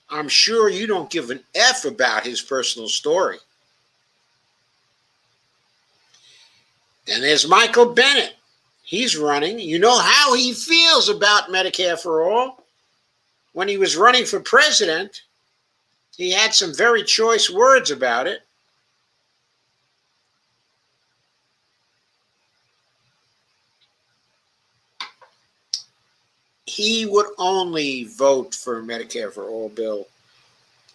I'm sure you don't give an F about his personal story. Then there's Michael Bennet. He's running. You know how he feels about Medicare for all. When he was running for president, he had some very choice words about it. He would only vote for Medicare for all bill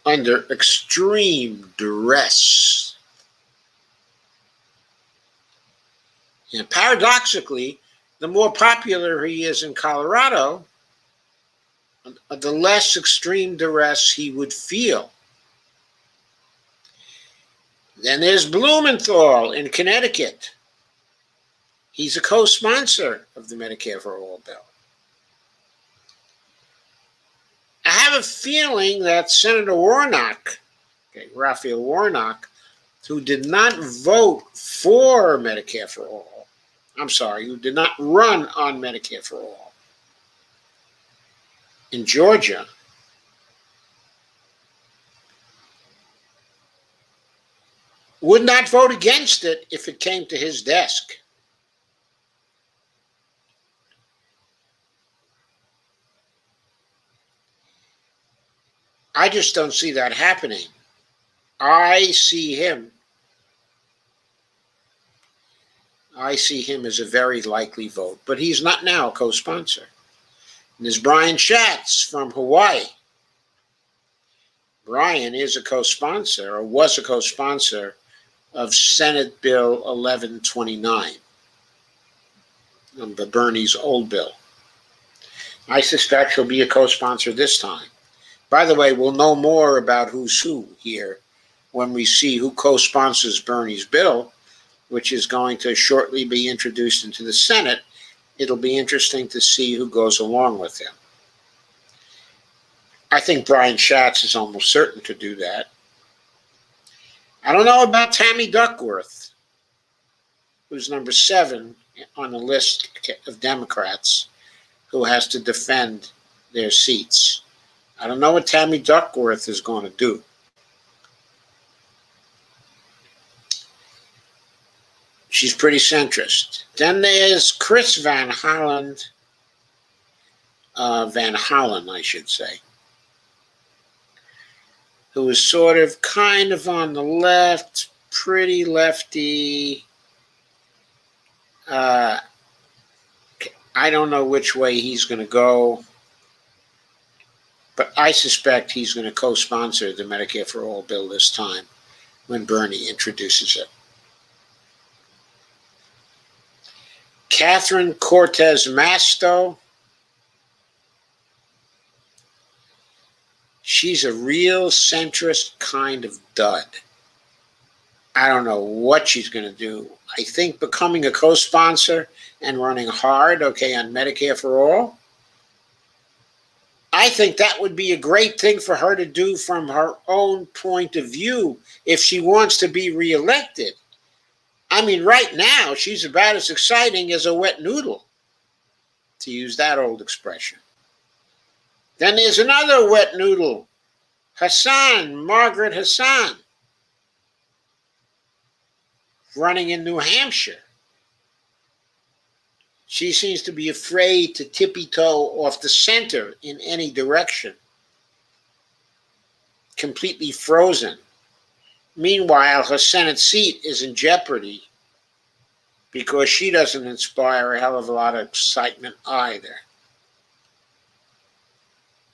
under extreme duress. And paradoxically, the more popular he is in Colorado, the less extreme duress he would feel. Then there's Blumenthal in Connecticut. He's a co-sponsor of the Medicare for all bill. I have a feeling that Senator Warnock, Raphael Warnock, who did not vote for Medicare for all, who did not run on Medicare for all in Georgia, would not vote against it if it came to his desk. I just don't see that happening. I see him as a very likely vote, but he's not now a co-sponsor. And there's Brian Schatz from Hawaii. Brian is a co-sponsor, or was a co-sponsor, of Senate Bill 1129, Bernie's old bill. I suspect he'll be a co-sponsor this time. By the way, we'll know more about who's who here when we see who co-sponsors Bernie's bill, which is going to shortly be introduced into the Senate. It'll be interesting to see who goes along with him. I think Brian Schatz is almost certain to do that. I don't know about Tammy Duckworth, who's number 7 on the list of Democrats who has to defend their seats. I don't know what Tammy Duckworth is going to do. She's pretty centrist. Then there's Chris Van Hollen, I should say, who is sort of kind of on the left, pretty lefty. I don't know which way he's going to go, but I suspect he's going to co-sponsor the Medicare for All bill this time when Bernie introduces it. Catherine Cortez Masto. She's a real centrist kind of dud. I don't know what she's going to do. I think becoming a co-sponsor and running hard, on Medicare for All, I think that would be a great thing for her to do from her own point of view if she wants to be reelected. I mean, right now, she's about as exciting as a wet noodle, to use that old expression. Then there's another wet noodle, Margaret Hassan, running in New Hampshire. She seems to be afraid to tippy-toe off the center in any direction. Completely frozen. Meanwhile, her Senate seat is in jeopardy because she doesn't inspire a hell of a lot of excitement either.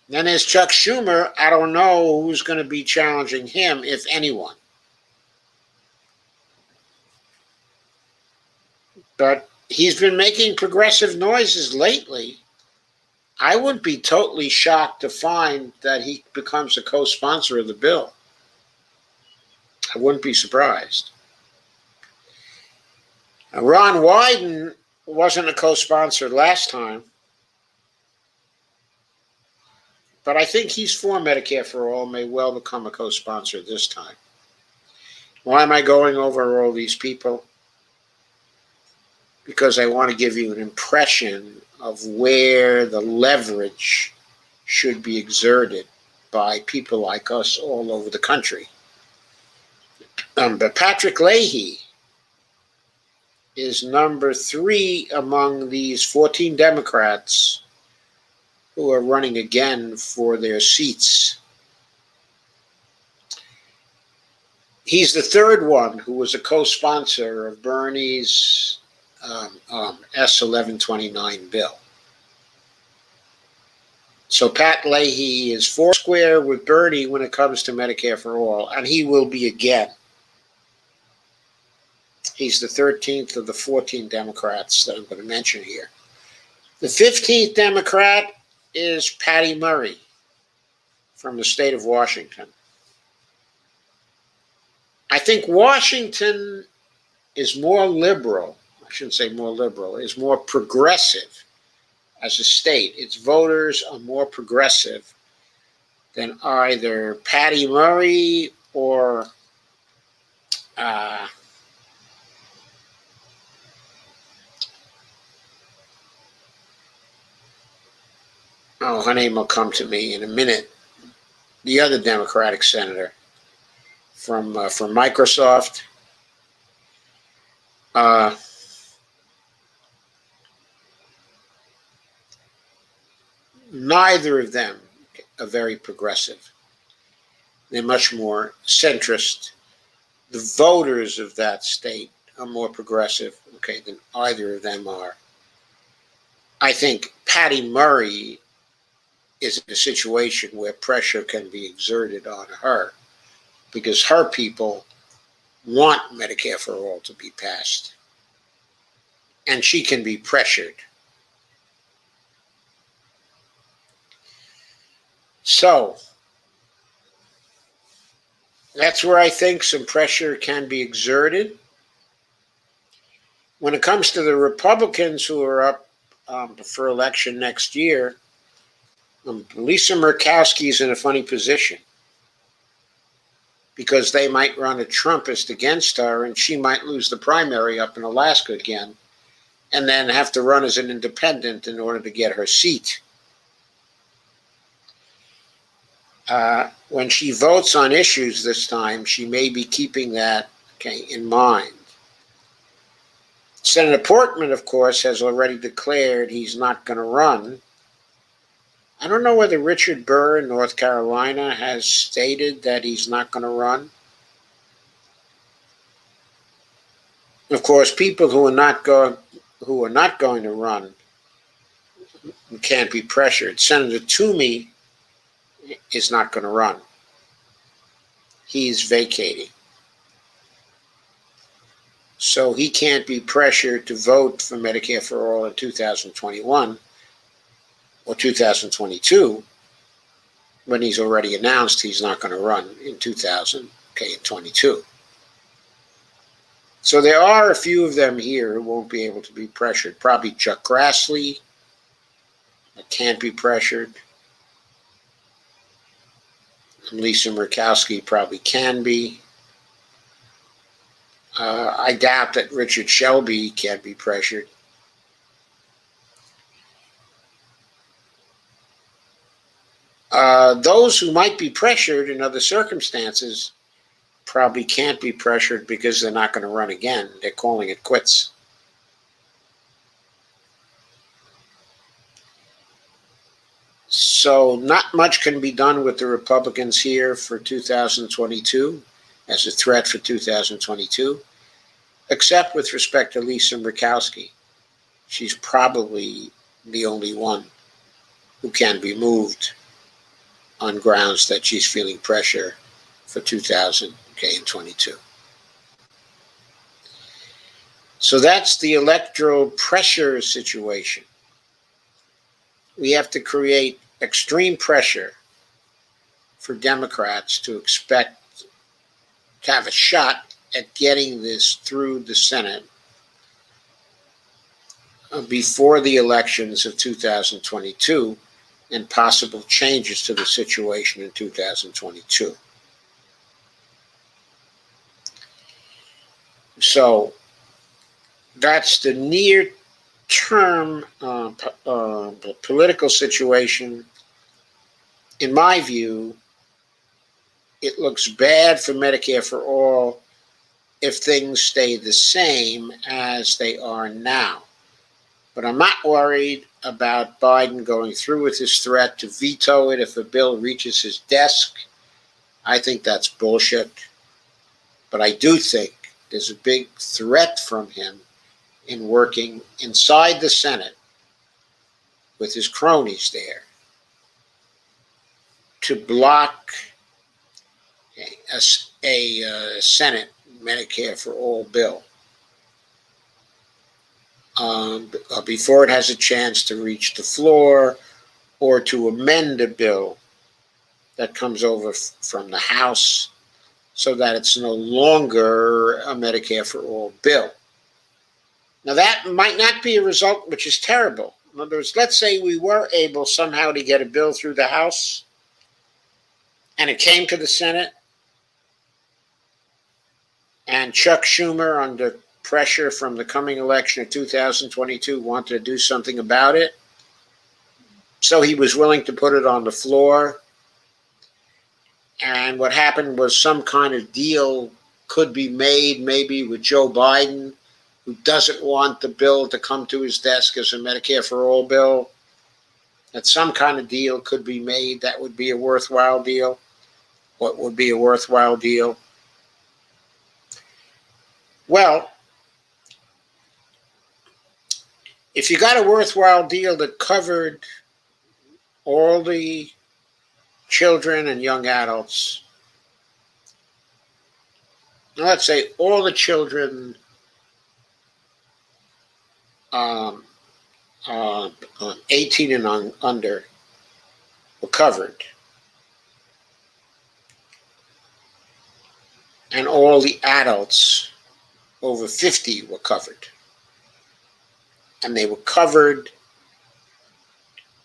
Then there's Chuck Schumer. I don't know who's going to be challenging him, if anyone. But he's been making progressive noises lately. I wouldn't be totally shocked to find that he becomes a co-sponsor of the bill. I wouldn't be surprised. Ron Wyden wasn't a co-sponsor last time, but I think he's for Medicare for All, may well become a co-sponsor this time. Why am I going over all these people? Because I want to give you an impression of where the leverage should be exerted by people like us all over the country. But Patrick Leahy is number 3 among these 14 Democrats who are running again for their seats. He's the 3rd one who was a co-sponsor of Bernie's S1129 bill. So Pat Leahy is foursquare with Bernie when it comes to Medicare for All, and he will be again. He's the 13th of the 14 Democrats that I'm going to mention here. The 15th Democrat is Patty Murray from the state of Washington. I think Washington is more liberal. I shouldn't say more liberal, is more progressive as a state. Its voters are more progressive than either Patty Murray or her name will come to me in a minute. The other Democratic senator from Microsoft. Neither of them are very progressive. They're much more centrist. The voters of that state are more progressive, than either of them are. I think Patty Murray is in a situation where pressure can be exerted on her because her people want Medicare for All to be passed. And she can be pressured. So, that's where I think some pressure can be exerted. When it comes to the Republicans who are up for election next year, Lisa Murkowski is in a funny position because they might run a Trumpist against her and she might lose the primary up in Alaska again and then have to run as an independent in order to get her seat. When she votes on issues this time, she may be keeping that in mind. Senator Portman, of course, has already declared he's not going to run. I don't know whether Richard Burr in North Carolina has stated that he's not going to run. Of course, people who are not going to run can't be pressured. Senator Toomey is not going to run. He's vacating. So he can't be pressured to vote for Medicare for All in 2021 or 2022 when he's already announced he's not going to run in 2022. So there are a few of them here who won't be able to be pressured. Probably Chuck Grassley can't be pressured. Lisa Murkowski probably can be. I doubt that Richard Shelby can be pressured. Those who might be pressured in other circumstances probably can't be pressured because they're not going to run again. They're calling it quits. So not much can be done with the Republicans here for 2022 as a threat for 2022, except with respect to Lisa Murkowski. She's probably the only one who can be moved on grounds that she's feeling pressure for 2022. So that's the electoral pressure situation. We have to create extreme pressure for Democrats to expect to have a shot at getting this through the Senate before the elections of 2022 and possible changes to the situation in 2022. So that's the near-term political situation. In my view, it looks bad for Medicare for All if things stay the same as they are now. But I'm not worried about Biden going through with his threat to veto it if a bill reaches his desk. I think that's bullshit. But I do think there's a big threat from him in working inside the Senate with his cronies there to block a Senate Medicare for All bill before it has a chance to reach the floor or to amend a bill that comes over from the House so that it's no longer a Medicare for All bill. Now, that might not be a result which is terrible. In other words, let's say we were able somehow to get a bill through the House and it came to the Senate, and Chuck Schumer, under pressure from the coming election of 2022, wanted to do something about it. So he was willing to put it on the floor. And what happened was some kind of deal could be made, maybe with Joe Biden, who doesn't want the bill to come to his desk as a Medicare for All bill. That some kind of deal could be made that would be a worthwhile deal. What would be a worthwhile deal? Well, if you got a worthwhile deal that covered all the children and young adults, let's say all the children 18 and under were covered, and all the adults over 50 were covered. And they were covered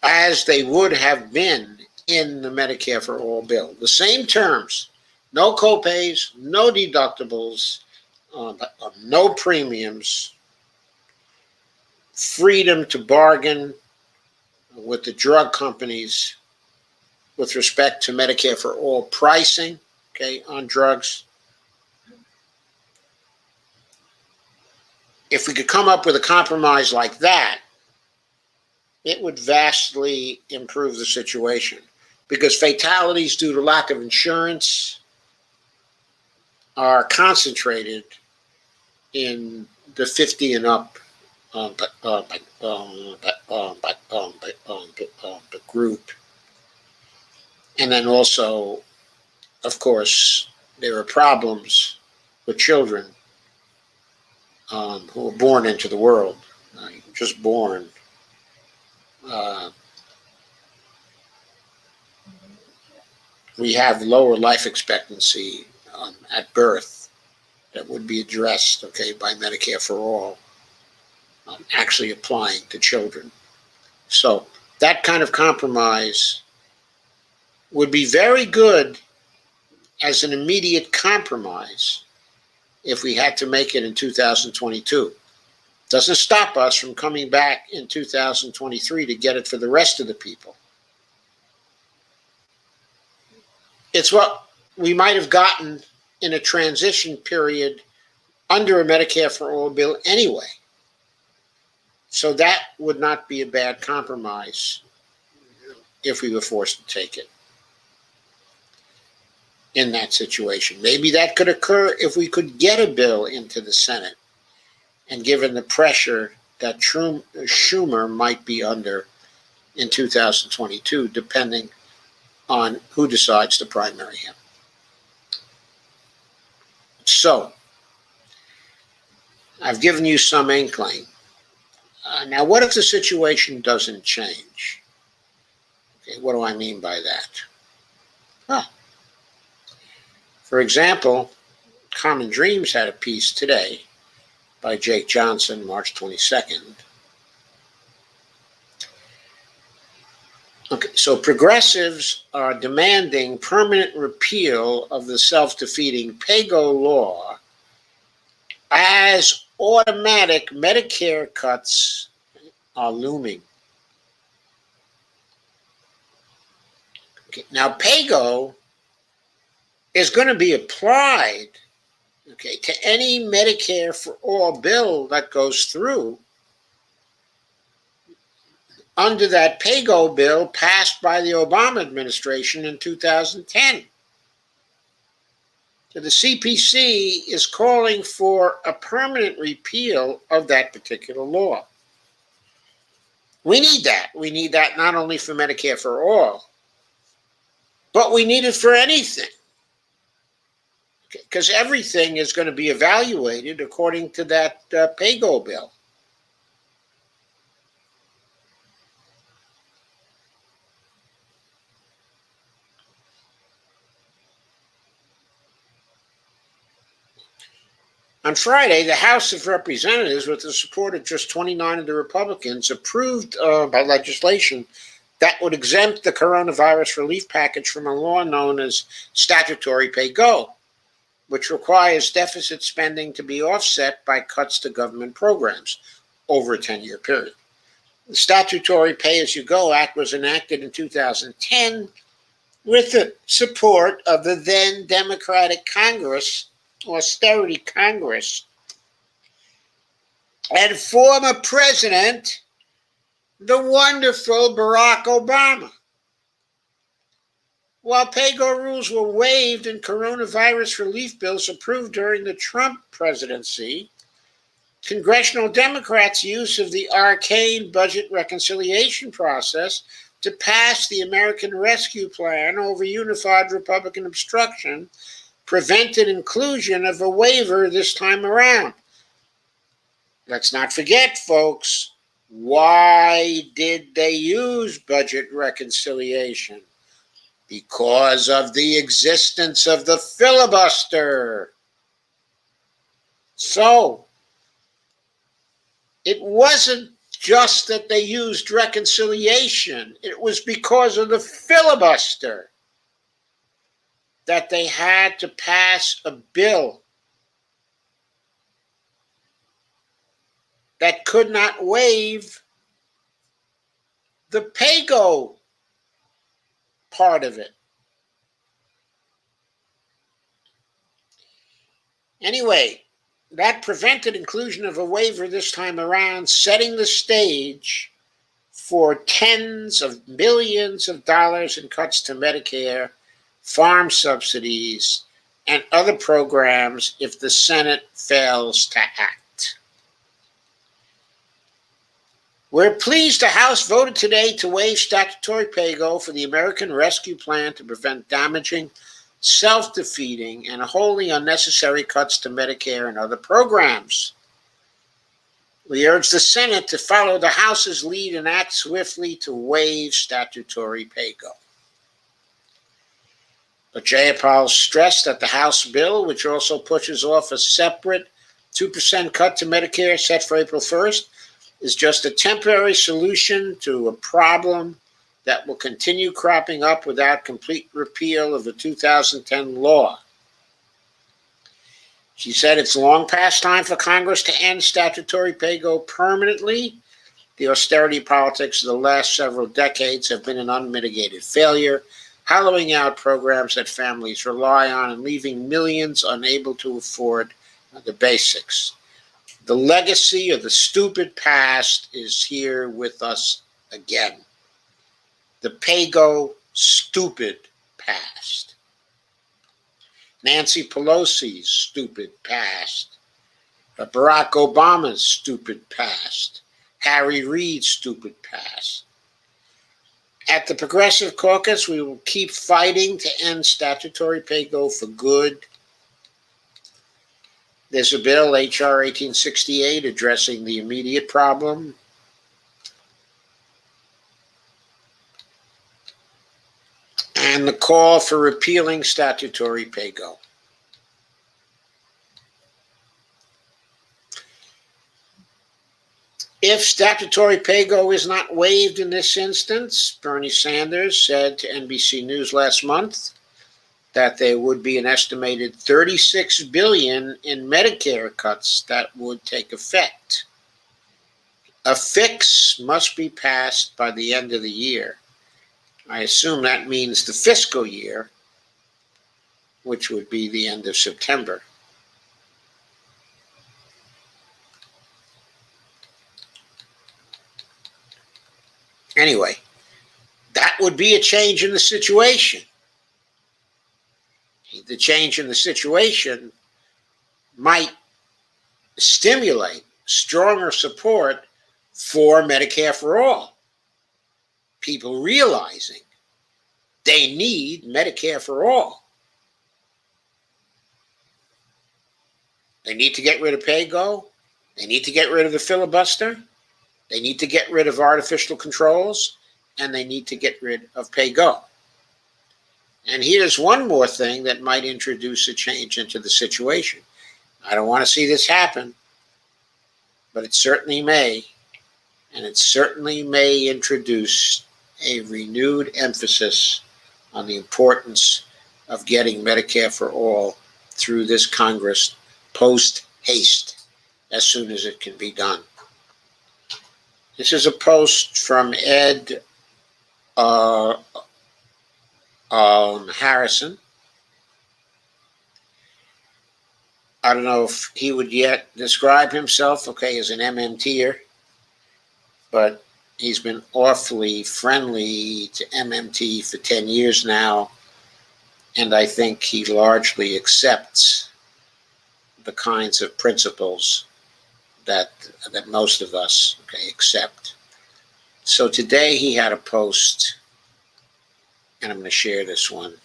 as they would have been in the Medicare for All bill. The same terms, no copays, no deductibles, no premiums, freedom to bargain with the drug companies with respect to Medicare for All pricing, okay, on drugs. If we could come up with a compromise like that, it would vastly improve the situation, because fatalities due to lack of insurance are concentrated in the 50 and up group. And then also, of course, there are problems with children who are born into the world, just born. We have lower life expectancy at birth that would be addressed, okay, by Medicare for All, actually applying to children. So that kind of compromise would be very good as an immediate compromise if we had to make it in 2022. Doesn't stop us from coming back in 2023 to get it for the rest of the people. It's what we might have gotten in a transition period under a Medicare for All bill anyway. So that would not be a bad compromise if we were forced to take it in that situation. Maybe that could occur if we could get a bill into the Senate, and given the pressure that Schumer might be under in 2022, depending on who decides to primary him. So, I've given you some inkling. Now, what if the situation doesn't change? Okay, what do I mean by that? Well, for example, Common Dreams had a piece today by Jake Johnson, March 22nd. Okay, so progressives are demanding permanent repeal of the self-defeating PAYGO law as automatic Medicare cuts are looming. Okay, now, PAYGO is going to be applied, okay, to any Medicare for all bill that goes through under that PAYGO bill passed by the Obama administration in 2010. So the CPC is calling for a permanent repeal of that particular law. We need that. We need that not only for Medicare for all, but we need it for anything. Because everything is going to be evaluated according to that PAYGO bill. On Friday, the House of Representatives, with the support of just 29 of the Republicans, approved by legislation that would exempt the coronavirus relief package from a law known as statutory PAYGO, which requires deficit spending to be offset by cuts to government programs over a 10-year period. The Statutory Pay-As-You-Go Act was enacted in 2010 with the support of the then Democratic Congress, Austerity Congress, and former President, the wonderful Barack Obama. While PAYGO rules were waived in coronavirus relief bills approved during the Trump presidency, congressional Democrats' use of the arcane budget reconciliation process to pass the American Rescue Plan over unified Republican obstruction prevented inclusion of a waiver this time around. Let's not forget, folks, why did they use budget reconciliation? Because of the existence of the filibuster. So, it wasn't just that they used reconciliation. It was because of the filibuster that they had to pass a bill that could not waive the PAYGO part of it. Anyway, that prevented inclusion of a waiver this time around, setting the stage for tens of millions of dollars in cuts to Medicare, farm subsidies, and other programs if the Senate fails to act. We're pleased the House voted today to waive statutory PAYGO for the American Rescue Plan to prevent damaging, self-defeating, and wholly unnecessary cuts to Medicare and other programs. We urge the Senate to follow the House's lead and act swiftly to waive statutory PAYGO. But Jayapal stressed that the House bill, which also pushes off a separate 2% cut to Medicare set for April 1st, is just a temporary solution to a problem that will continue cropping up without complete repeal of the 2010 law. She said it's long past time for Congress to end statutory PAYGO permanently. The austerity politics of the last several decades have been an unmitigated failure, hollowing out programs that families rely on and leaving millions unable to afford the basics. The legacy of the stupid past is here with us again. The PAYGO stupid past. Nancy Pelosi's stupid past. Barack Obama's stupid past. Harry Reid's stupid past. At the Progressive Caucus, we will keep fighting to end statutory PAYGO for good. There's a bill, H.R. 1868, addressing the immediate problem. And the call for repealing statutory pay-go. If statutory pay-go is not waived in this instance, Bernie Sanders said to NBC News last month that there would be an estimated $36 billion in Medicare cuts that would take effect. A fix must be passed by the end of the year. I assume that means the fiscal year, which would be the end of September. Anyway, that would be a change in the situation. The change in the situation might stimulate stronger support for Medicare for all. People realizing they need Medicare for all. They need to get rid of pay-go. They need to get rid of the filibuster. They need to get rid of artificial controls. And they need to get rid of pay-go. And here's one more thing that might introduce a change into the situation. I don't want to see this happen, but it certainly may. And it certainly may introduce a renewed emphasis on the importance of getting Medicare for all through this Congress post haste, as soon as it can be done. This is a post from Ed Harrison. I don't know if he would yet describe himself, as an MMTer, but he's been awfully friendly to MMT for 10 years now, and I think he largely accepts the kinds of principles that most of us accept. So today he had a post, and I'm going to share this one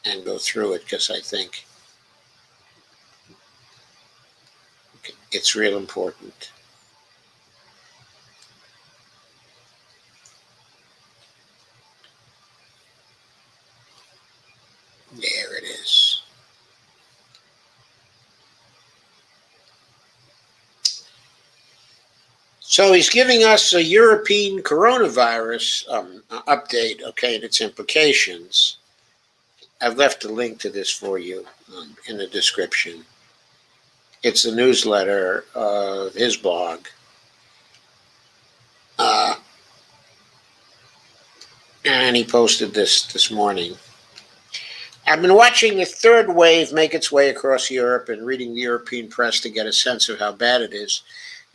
and go through it because I think it's real important. There it is. So he's giving us a European coronavirus update, and its implications. I've left a link to this for you in the description. It's a newsletter of his blog. And he posted this morning. I've been watching the third wave make its way across Europe and reading the European press to get a sense of how bad it is.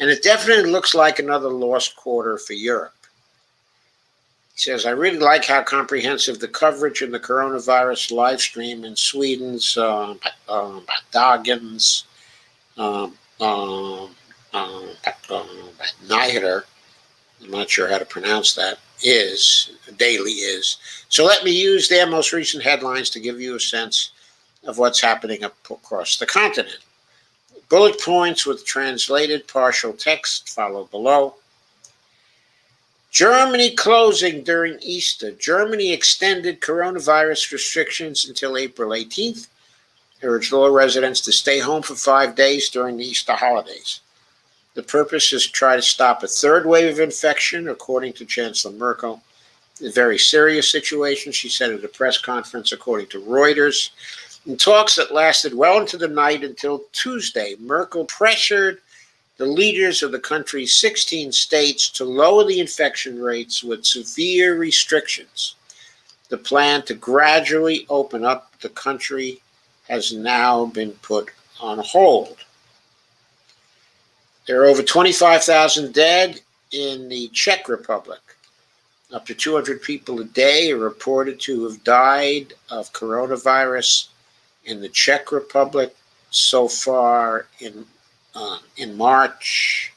And it definitely looks like another lost quarter for Europe. He says, I really like how comprehensive the coverage in the coronavirus live stream in Sweden's Dagens Nyheter, I'm not sure how to pronounce that, daily is. So let me use their most recent headlines to give you a sense of what's happening across the continent. Bullet points with translated partial text follow below. Germany closing during Easter. Germany extended coronavirus restrictions until April 18th. Urged all residents to stay home for 5 days during the Easter holidays. The purpose is to try to stop a third wave of infection, according to Chancellor Merkel. A very serious situation, she said at a press conference, according to Reuters. In talks that lasted well into the night until Tuesday, Merkel pressured the leaders of the country's 16 states to lower the infection rates with severe restrictions. The plan to gradually open up the country has now been put on hold. There are over 25,000 dead in the Czech Republic. Up to 200 people a day are reported to have died of coronavirus in the Czech Republic so far in March.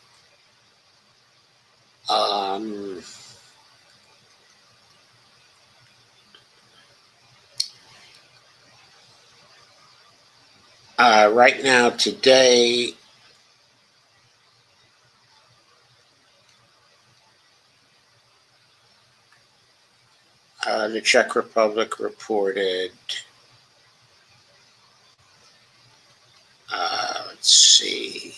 Right now, today, the Czech Republic reported, let's see,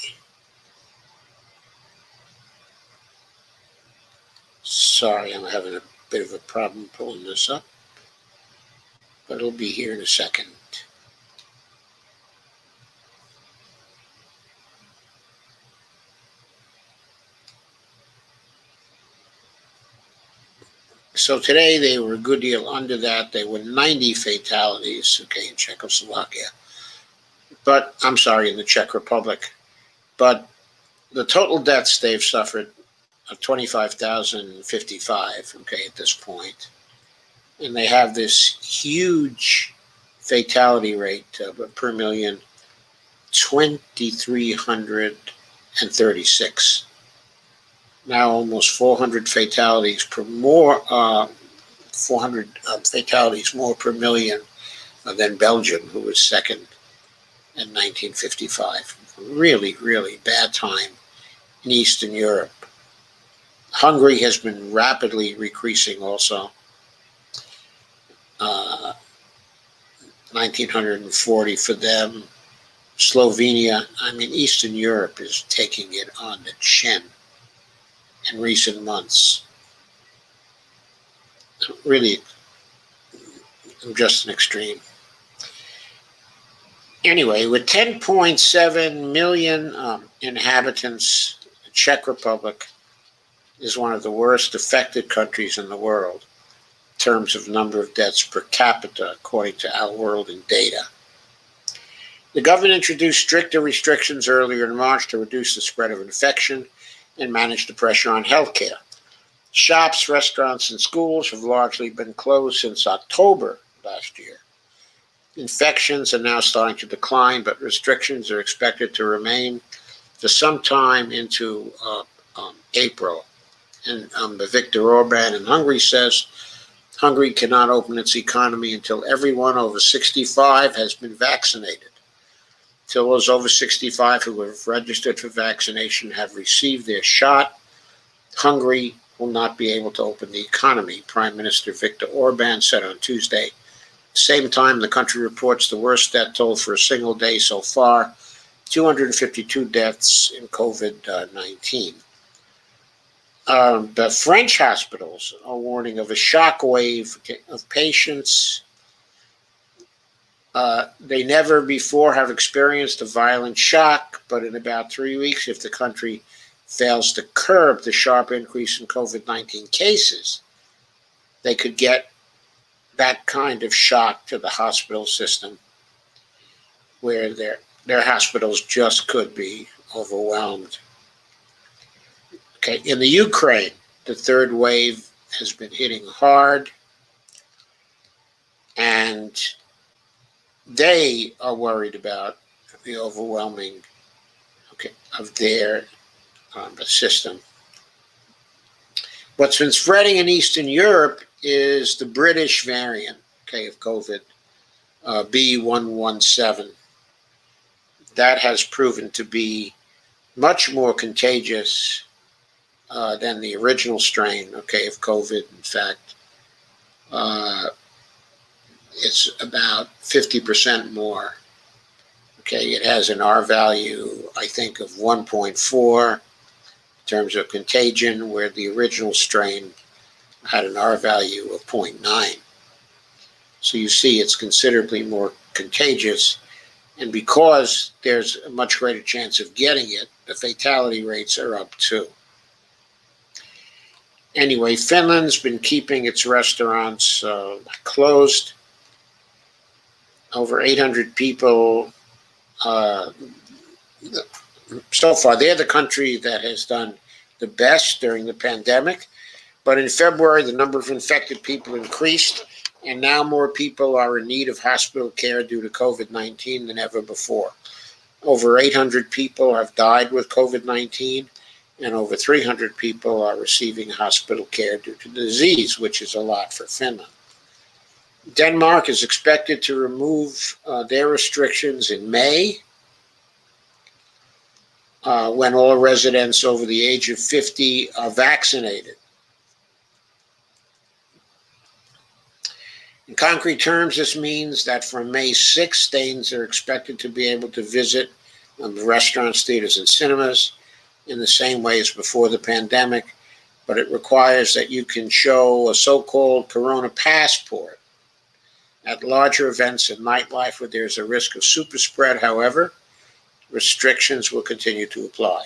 sorry, I'm having a bit of a problem pulling this up, but it'll be here in a second. So today they were a good deal under that. They were 90 fatalities, okay, in Czechoslovakia. But, I'm sorry, in the Czech Republic. But the total deaths they've suffered are 25,055, okay, at this point. And they have this huge fatality rate per million, 2,336. Now almost 400 fatalities per more, 400 fatalities more per million than Belgium, who was second in 1955. Really, really bad time in Eastern Europe. Hungary has been rapidly decreasing also. 1,940 for them. Slovenia, Eastern Europe is taking it on the chin in recent months. Really, just an extreme. Anyway, with 10.7 million inhabitants, the Czech Republic is one of the worst affected countries in the world in terms of number of deaths per capita, according to Our World in Data. The government introduced stricter restrictions earlier in March to reduce the spread of infection and manage the pressure on healthcare. Shops, restaurants, and schools have largely been closed since October last year. Infections are now starting to decline, but restrictions are expected to remain for some time into April. And Viktor Orban in Hungary says Hungary cannot open its economy until everyone over 65 has been vaccinated. Till those over 65 who have registered for vaccination have received their shot, Hungary will not be able to open the economy, Prime Minister Viktor Orban said on Tuesday. At the same time, the country reports the worst death toll for a single day so far, 252 deaths in COVID-19. The French hospitals are warning of a shock wave of patients. They never before have experienced a violent shock, but in about 3 weeks, if the country fails to curb the sharp increase in COVID-19 cases, they could get that kind of shock to the hospital system where their hospitals just could be overwhelmed. Okay, in the Ukraine, the third wave has been hitting hard, and they are worried about the overwhelming of their system. What's been spreading in Eastern Europe is the British variant, of COVID, B117. That has proven to be much more contagious than the original strain, of COVID. In fact, it's about 50% more. It has an R value, I think, of 1.4 in terms of contagion, where the original strain had an R value of 0.9. So you see it's considerably more contagious. And because there's a much greater chance of getting it, the fatality rates are up too. Anyway, Finland's been keeping its restaurants closed. Over 800 people so far. They're the country that has done the best during the pandemic. But in February, the number of infected people increased, and now more people are in need of hospital care due to COVID-19 than ever before. Over 800 people have died with COVID-19, and over 300 people are receiving hospital care due to the disease, which is a lot for Finland. Denmark is expected to remove their restrictions in May, when all residents over the age of 50 are vaccinated. In concrete terms, this means that from May 6th, Danes are expected to be able to visit restaurants, theaters, and cinemas in the same way as before the pandemic, but it requires that you can show a so-called Corona passport. At larger events and nightlife where there's a risk of super spread, however, restrictions will continue to apply.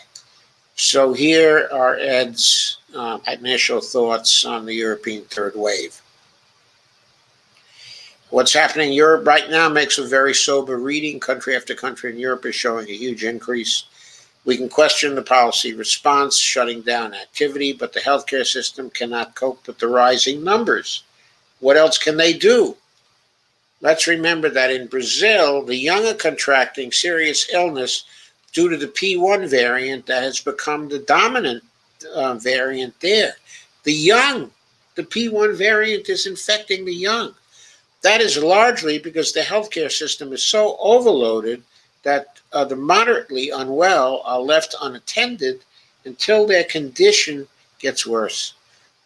So here are Ed's initial thoughts on the European third wave. What's happening in Europe right now makes a very sober reading. Country after country in Europe is showing a huge increase. We can question the policy response, shutting down activity, but the healthcare system cannot cope with the rising numbers. What else can they do? Let's remember that in Brazil, the young are contracting serious illness due to the P1 variant that has become the dominant variant there. The P1 variant is infecting the young. That is largely because the healthcare system is so overloaded that the moderately unwell are left unattended until their condition gets worse.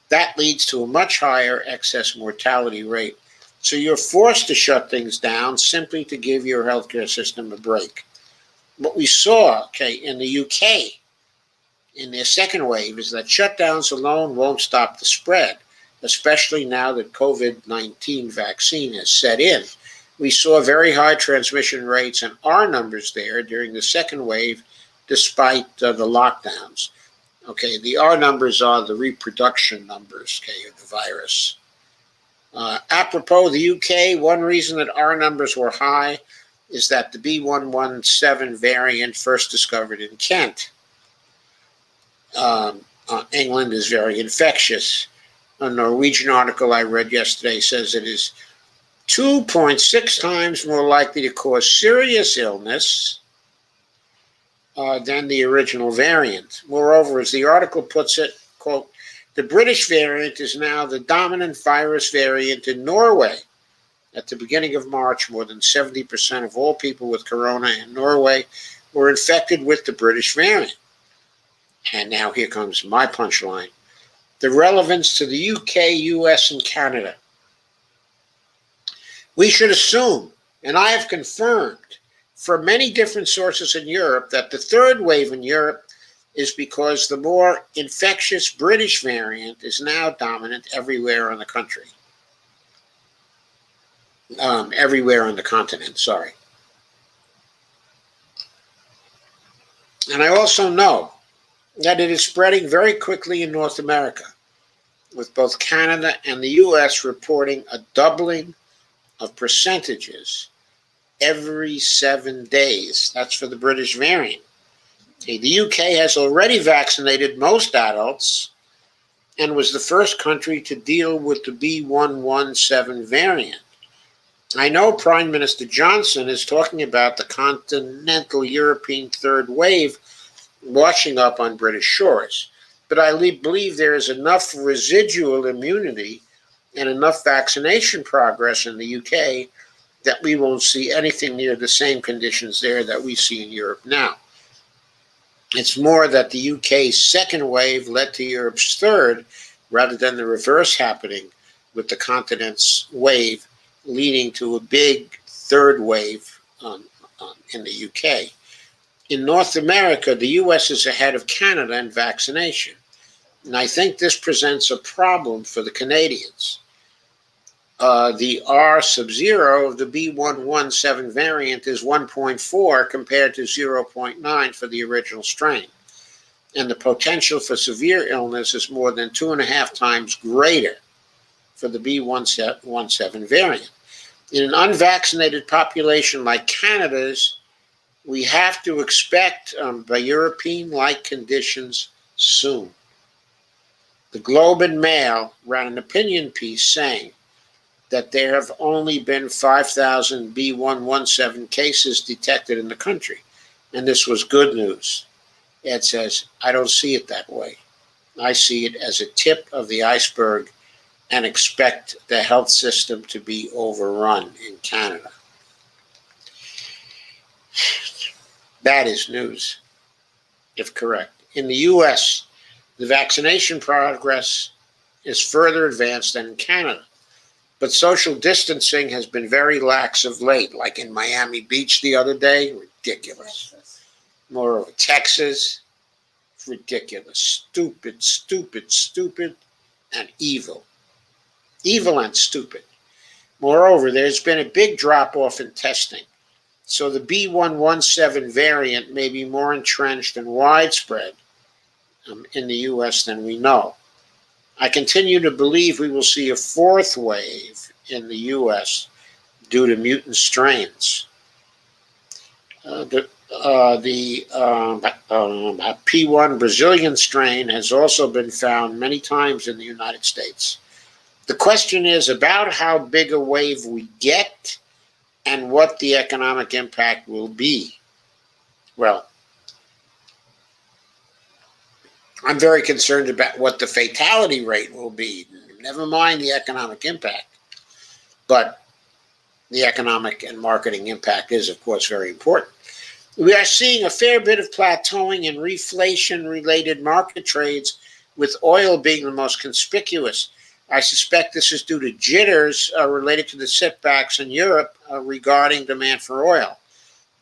That leads to a much higher excess mortality rate. So you're forced to shut things down simply to give your healthcare system a break. What we saw, in the UK, in their second wave, is that shutdowns alone won't stop the spread, especially now that COVID-19 vaccine has set in. We saw very high transmission rates and R numbers there during the second wave, despite the lockdowns. The R numbers are the reproduction numbers, of the virus. Apropos the UK, one reason that R numbers were high is that the B117 variant first discovered in Kent. England is very infectious. A Norwegian article I read yesterday says it is 2.6 times more likely to cause serious illness than the original variant. Moreover, as the article puts it, quote, the British variant is now the dominant virus variant in Norway. At the beginning of March, more than 70% of all people with corona in Norway were infected with the British variant. And now here comes my punchline. The relevance to the UK, US, and Canada. We should assume, and I have confirmed from many different sources in Europe, that the third wave in Europe is because the more infectious British variant is now dominant everywhere on the country. Everywhere on the continent, sorry. And I also know that it is spreading very quickly in North America, with both Canada and the US reporting a doubling of percentages every 7 days. That's for the British variant. The UK has already vaccinated most adults and was the first country to deal with the B117 variant. I know Prime Minister Johnson is talking about the continental European third wave washing up on British shores, but I believe there is enough residual immunity and enough vaccination progress in the UK that we won't see anything near the same conditions there that we see in Europe now. It's more that the UK's second wave led to Europe's third, rather than the reverse happening with the continent's wave leading to a big third wave in the UK. In North America, the US is ahead of Canada in vaccination. And I think this presents a problem for the Canadians. The R sub 0 of the B117 variant is 1.4 compared to 0.9 for the original strain. And the potential for severe illness is more than 2.5 times greater for the B117 variant. In an unvaccinated population like Canada's, we have to expect the European-like conditions soon. The Globe and Mail ran an opinion piece saying that there have only been 5,000 B117 cases detected in the country, and this was good news. Ed says, I don't see it that way. I see it as a tip of the iceberg, and expect the health system to be overrun in Canada. That is news, if correct. In the US, the vaccination progress is further advanced than in Canada, but social distancing has been very lax of late, like in Miami Beach the other day. Ridiculous. Moreover, Texas, ridiculous. Stupid, stupid, stupid, and evil. Evil and stupid. Moreover, there's been a big drop-off in testing, so the B.1.1.7 variant may be more entrenched and widespread in the U.S. than we know. I continue to believe we will see a fourth wave in the U.S. due to mutant strains. The P1 Brazilian strain has also been found many times in the United States. The question is about how big a wave we get and what the economic impact will be. Well, I'm very concerned about what the fatality rate will be. Never mind the economic impact. But the economic and marketing impact is, of course, very important. We are seeing a fair bit of plateauing and reflation-related market trades, with oil being the most conspicuous. I suspect this is due to jitters related to the setbacks in Europe regarding demand for oil.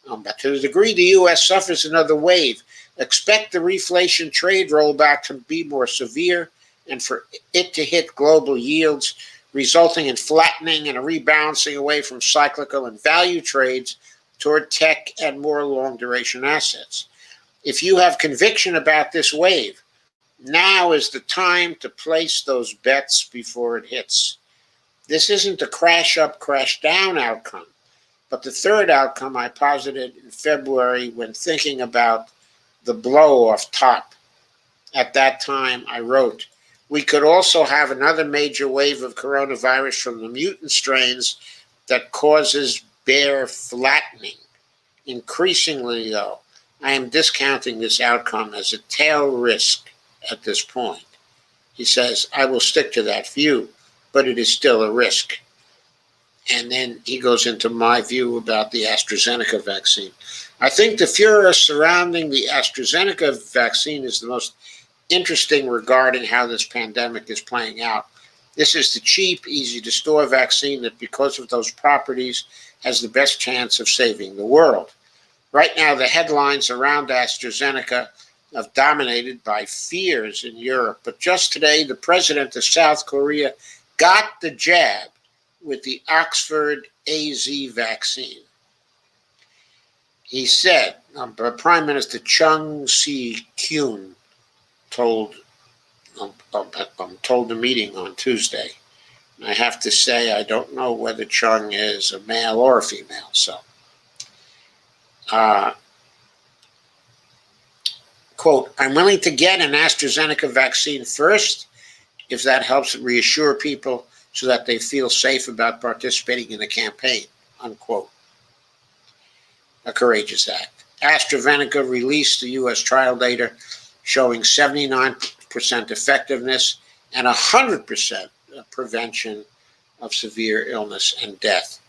But to the degree the U.S. suffers another wave, expect the reflation trade rollback to be more severe and for it to hit global yields, resulting in flattening and a rebalancing away from cyclical and value trades toward tech and more long-duration assets. If you have conviction about this wave, now is the time to place those bets before it hits. This isn't a crash up, crash down outcome, but the third outcome I posited in February when thinking about the blow off top. At that time, I wrote, we could also have another major wave of coronavirus from the mutant strains that causes bear flattening. Increasingly, though, I am discounting this outcome as a tail risk at this point. He says, I will stick to that view, but it is still a risk. And then he goes into my view about the AstraZeneca vaccine. I think the furor surrounding the AstraZeneca vaccine is the most interesting regarding how this pandemic is playing out. This is the cheap, easy-to-store vaccine that, because of those properties, has the best chance of saving the world. Right now, the headlines around AstraZeneca are dominated by fears in Europe. But just today, the president of South Korea got the jab with the Oxford AZ vaccine. He said, Prime Minister Chung Si-kyun told the meeting on Tuesday. I have to say, I don't know whether Chung is a male or a female. So, quote, I'm willing to get an AstraZeneca vaccine first if that helps reassure people so that they feel safe about participating in the campaign, unquote. A courageous act. AstraZeneca released the U.S. trial data showing 79% effectiveness and 100% prevention of severe illness and death.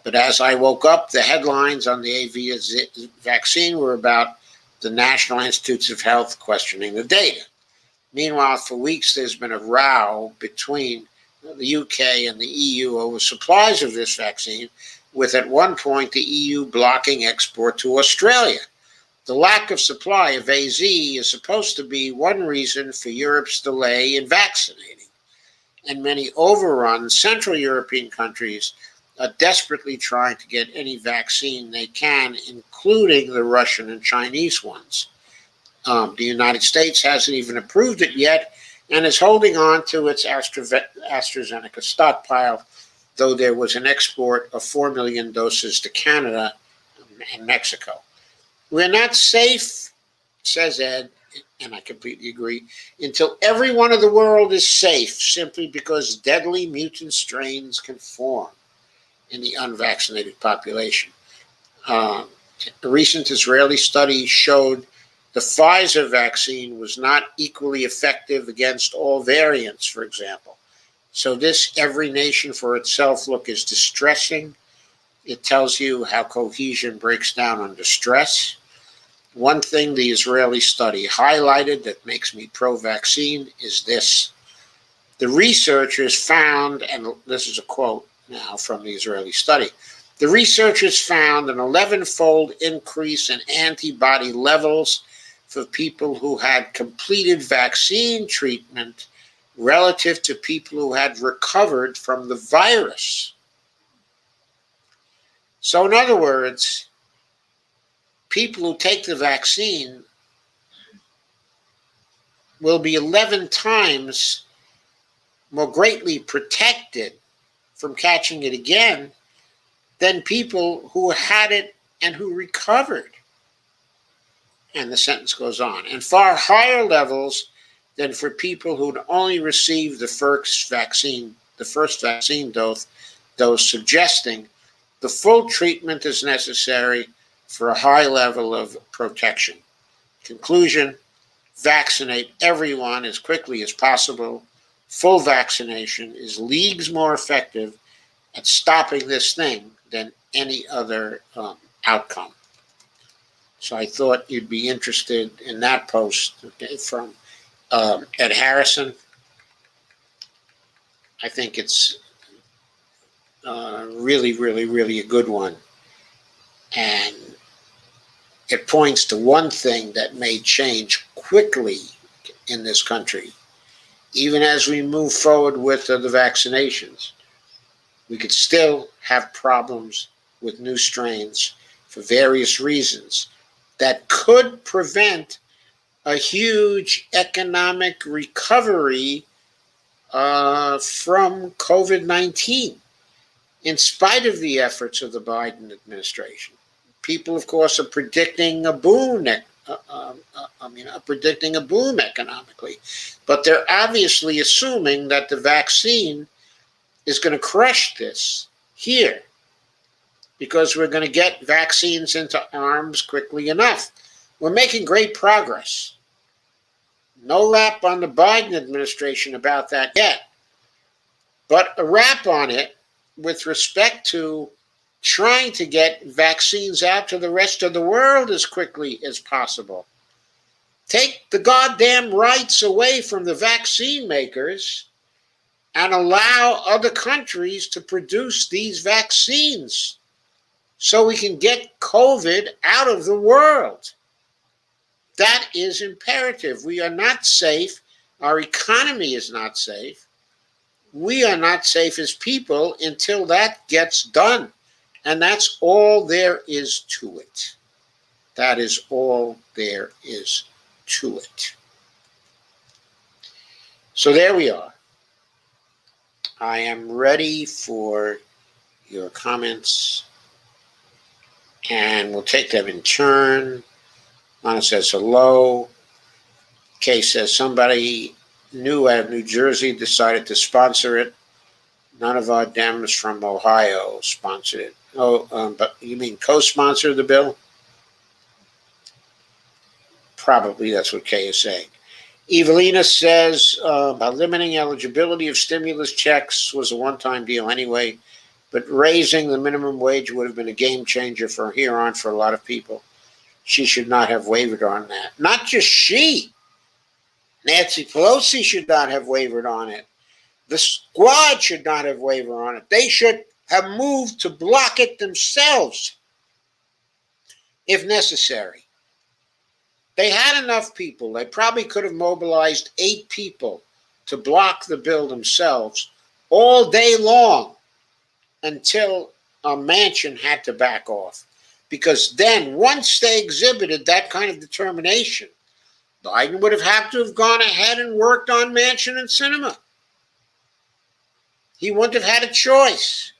But as I woke up, the headlines on the AV vaccine were about the National Institutes of Health questioning the data. Meanwhile, for weeks, there's been a row between the UK and the EU over supplies of this vaccine, with at one point the EU blocking export to Australia. The lack of supply of AZ is supposed to be one reason for Europe's delay in vaccinating. And many overrun Central European countries are desperately trying to get any vaccine they can, including the Russian and Chinese ones. The United States hasn't even approved it yet and is holding on to its AstraZeneca stockpile, though there was an export of 4 million doses to Canada and Mexico. We're not safe, says Ed, and I completely agree, until everyone of the world is safe, simply because deadly mutant strains can form in the unvaccinated population. A recent Israeli study showed the Pfizer vaccine was not equally effective against all variants, for example. So this every nation for itself look is distressing. It tells you how cohesion breaks down under stress. One thing the Israeli study highlighted that makes me pro-vaccine is this. The researchers found, and this is a quote now from the Israeli study, the researchers found an 11-fold increase in antibody levels for people who had completed vaccine treatment relative to people who had recovered from the virus. So in other words, people who take the vaccine will be 11 times more greatly protected from catching it again than people who had it and who recovered. And the sentence goes on. And far higher levels than for people who'd only received the first vaccine dose, suggesting the full treatment is necessary for a high level of protection. Conclusion, vaccinate everyone as quickly as possible. Full vaccination is leagues more effective at stopping this thing than any other outcome. So I thought you'd be interested in that post from Ed Harrison. I think it's really, really, really a good one. And it points to one thing that may change quickly in this country. Even as we move forward with the vaccinations, we could still have problems with new strains for various reasons that could prevent a huge economic recovery from COVID-19, in spite of the efforts of the Biden administration. People, of course, are predicting a boom. Predicting a boom economically, but they're obviously assuming that the vaccine is going to crush this here, because we're going to get vaccines into arms quickly enough. We're making great progress. No rap on the Biden administration about that yet, but a rap on it with respect to trying to get vaccines out to the rest of the world as quickly as possible. Take the goddamn rights away from the vaccine makers and allow other countries to produce these vaccines so we can get COVID out of the world. That is imperative. We are not safe. Our economy is not safe. We are not safe as people until that gets done. And that's all there is to it. That is all there is to it. So there we are. I am ready for your comments, and we'll take them in turn. Lana says hello. Kay says somebody new out of New Jersey decided to sponsor it. None of our Dems from Ohio sponsored it. But you mean co-sponsor the bill? Probably that's what Kay is saying. Evelina says about limiting eligibility of stimulus checks was a one-time deal anyway, but raising the minimum wage would have been a game changer from here on for a lot of people. She should not have wavered on that. Not just she. Nancy Pelosi should not have wavered on it. The squad should not have wavered on it. They should have moved to block it themselves if necessary. They had enough people. They probably could have mobilized 8 people to block the bill themselves all day long until Manchin had to back off. Because then, once they exhibited that kind of determination, Biden would have had to have gone ahead and worked on Manchin and Sinema. He wouldn't have had a choice.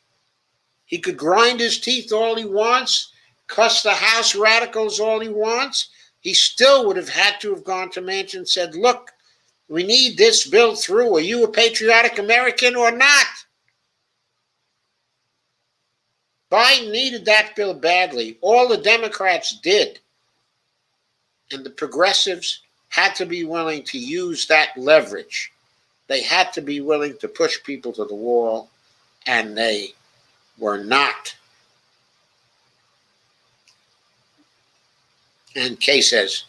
He could grind his teeth all he wants, cuss the House radicals all he wants. He still would have had to have gone to Manchin and said, look, we need this bill through. Are you a patriotic American or not? Biden needed that bill badly. All the Democrats did. And the progressives had to be willing to use that leverage They had to be willing to push people to the wall, and they were not. And Kay says,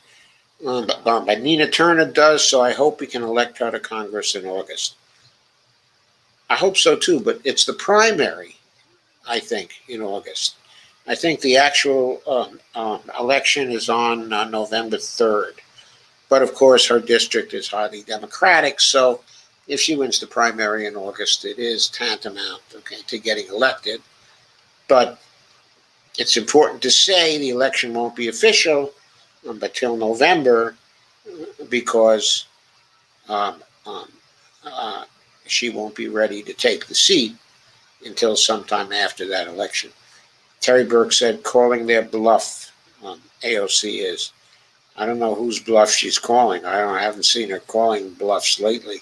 but Nina Turner does, so I hope we can elect her to Congress in August. I hope so too, but it's the primary, I think, in August. I think the actual election is on November 3rd. But of course, her district is highly Democratic, so if she wins the primary in August, it is tantamount, to getting elected. But it's important to say the election won't be official until November, because she won't be ready to take the seat until sometime after that election. Terry Burke said calling their bluff, AOC is. I don't know whose bluff she's calling. I haven't seen her calling bluffs lately.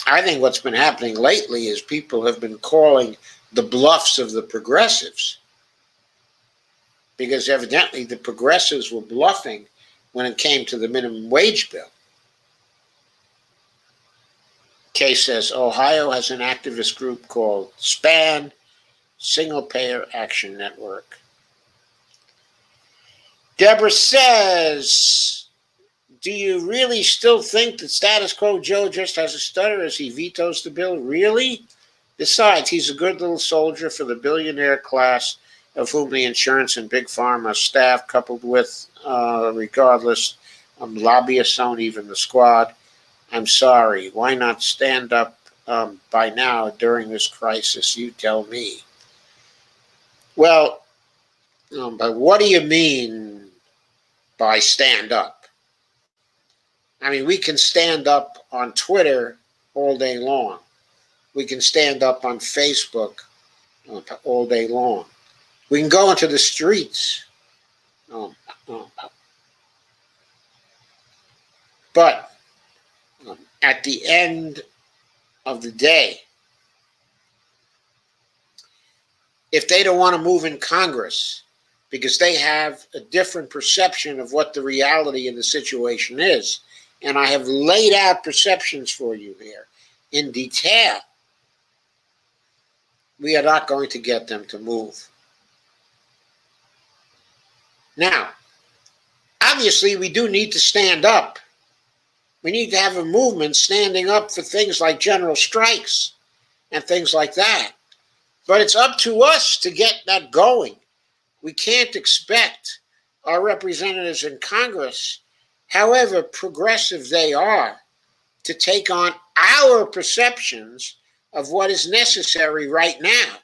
I think what's been happening lately is people have been calling the bluffs of the progressives, because evidently the progressives were bluffing when it came to the minimum wage bill. Kay says, Ohio has an activist group called SPAN, Single Payer Action Network. Deborah says, do you really still think that status quo Joe just has a stutter as he vetoes the bill? Really? Besides, he's a good little soldier for the billionaire class, of whom the insurance and big pharma staff, coupled with, regardless, lobbyists own even the squad. I'm sorry. Why not stand up by now during this crisis? You tell me. Well, but what do you mean by stand up? I mean, we can stand up on Twitter all day long. We can stand up on Facebook all day long. We can go into the streets. But at the end of the day, if they don't want to move in Congress because they have a different perception of what the reality of the situation is, and I have laid out perceptions for you here in detail, we are not going to get them to move. Now, obviously, we do need to stand up. We need to have a movement standing up for things like general strikes and things like that. But it's up to us to get that going. We can't expect our representatives in Congress, however progressive they are, to take on our perceptions of what is necessary right now.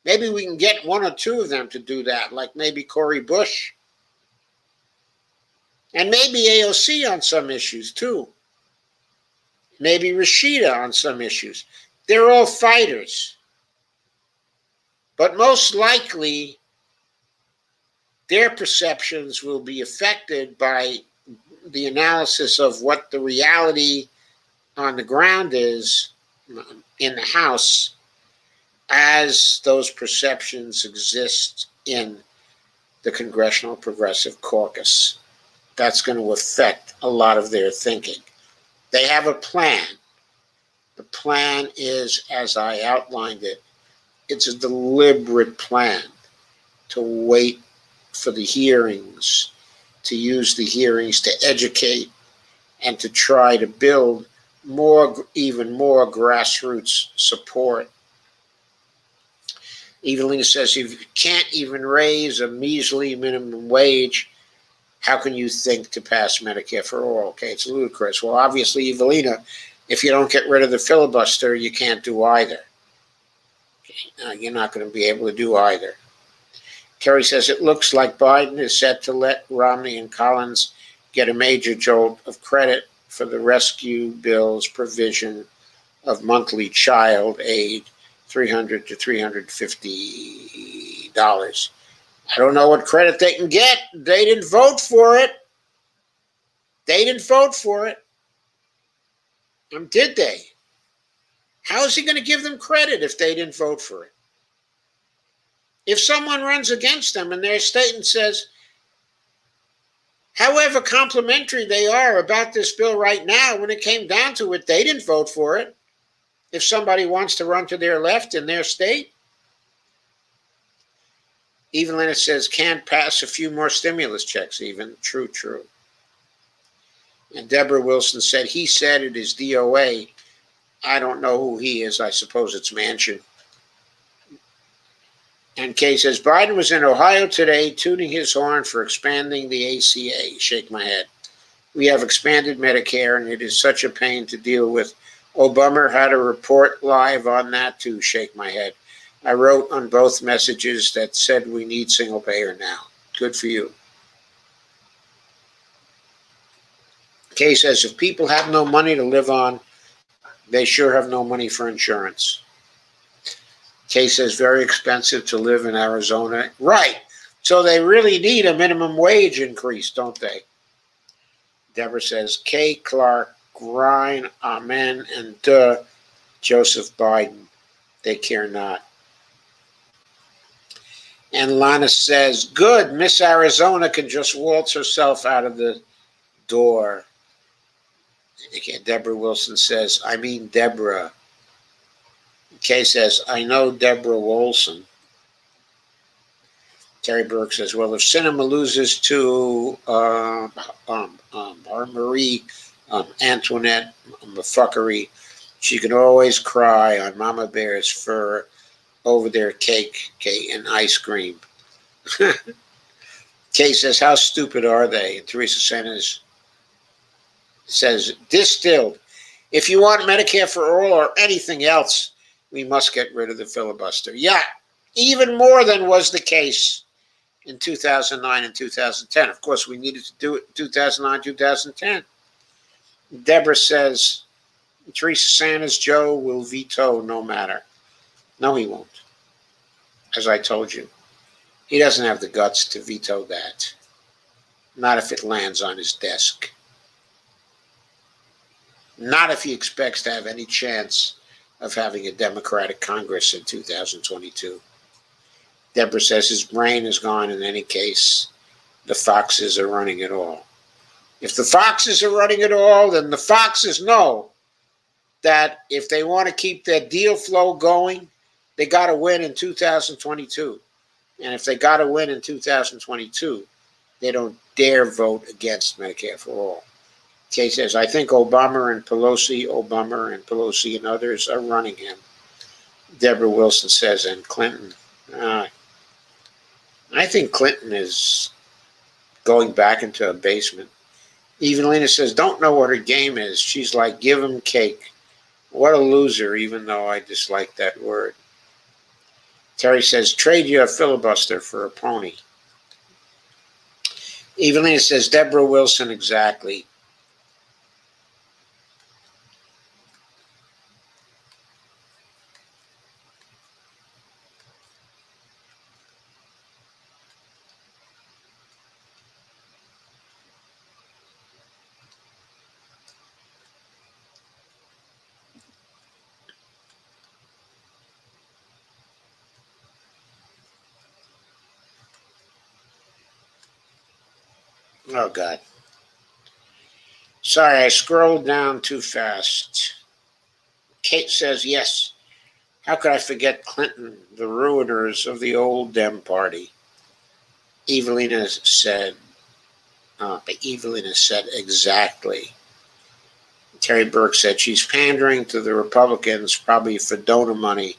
Maybe we can get one or two of them to do that, like maybe Cori Bush. And maybe AOC on some issues too. Maybe Rashida on some issues. They're all fighters. But most likely, their perceptions will be affected by the analysis of what the reality on the ground is in the House as those perceptions exist in the Congressional Progressive Caucus. That's going to affect a lot of their thinking. They have a plan. The plan is, as I outlined it, it's a deliberate plan to wait for the hearings, to use the hearings to educate and to try to build even more grassroots support. Evelina says, if you can't even raise a measly minimum wage, how can you think to pass Medicare for all? Okay, it's ludicrous. Well, obviously, Evelina, if you don't get rid of the filibuster, you can't do either. Okay, you're not going to be able to do either. Kerry says, it looks like Biden is set to let Romney and Collins get a major jolt of credit for the rescue bill's provision of monthly child aid, $300 to $350. I don't know what credit they can get. They didn't vote for it. They didn't vote for it. Did they? How is he going to give them credit if they didn't vote for it? If someone runs against them in their state and says, However complimentary they are about this bill right now, when it came down to it, they didn't vote for it. If somebody wants to run to their left in their state, even Lennon says can't pass a few more stimulus checks even. True, true. And Deborah Wilson said, he said it is DOA. I don't know who he is. I suppose it's Manchin. And Kay says, Biden was in Ohio today tooting his horn for expanding the ACA. Shake my head. We have expanded Medicare, and it is such a pain to deal with. Obama had a report live on that too. Shake my head. I wrote on both messages that said we need single payer now. Good for you. Kay says, if people have no money to live on, they sure have no money for insurance. Kay says, very expensive to live in Arizona. Right. So they really need a minimum wage increase, don't they? Deborah says, Kay Clark, grind, amen, and Joseph Biden. They care not. And Lana says, good, Miss Arizona can just waltz herself out of the door. Again, Deborah Wilson says, I mean Deborah. Kay says, I know Deborah Wilson. Terry Burke says, well, if Cinema loses to Marie Antoinette fuckery, she can always cry on Mama Bear's fur over their cake and ice cream. Kay says, how stupid are they? And Teresa Sanders says, distilled. If you want Medicare for all or anything else, we must get rid of the filibuster. Yeah, even more than was the case in 2009 and 2010. Of course, we needed to do it in 2009, 2010. Deborah says, Teresa Sanders, Joe will veto no matter. No, he won't. As I told you, he doesn't have the guts to veto that. Not if it lands on his desk. Not if he expects to have any chance of having a Democratic Congress in 2022. Deborah says his brain is gone in any case. The foxes are running it all. If the foxes are running it all, then the foxes know that if they want to keep their deal flow going, they got to win in 2022. And if they got to win in 2022, they don't dare vote against Medicare for all. Kay says, I think Obama and Pelosi and others are running him. Deborah Wilson says, and Clinton. I think Clinton is going back into a basement. Evelina says, don't know what her game is. She's like, give him cake. What a loser, even though I dislike that word. Terry says, trade your filibuster for a pony. Evelina says, Deborah Wilson, exactly. Oh, God. Sorry, I scrolled down too fast. Kate says, yes. How could I forget Clinton, the ruiners of the old Dem party? Evelina said, exactly. Terry Burke said, she's pandering to the Republicans, probably for donor money,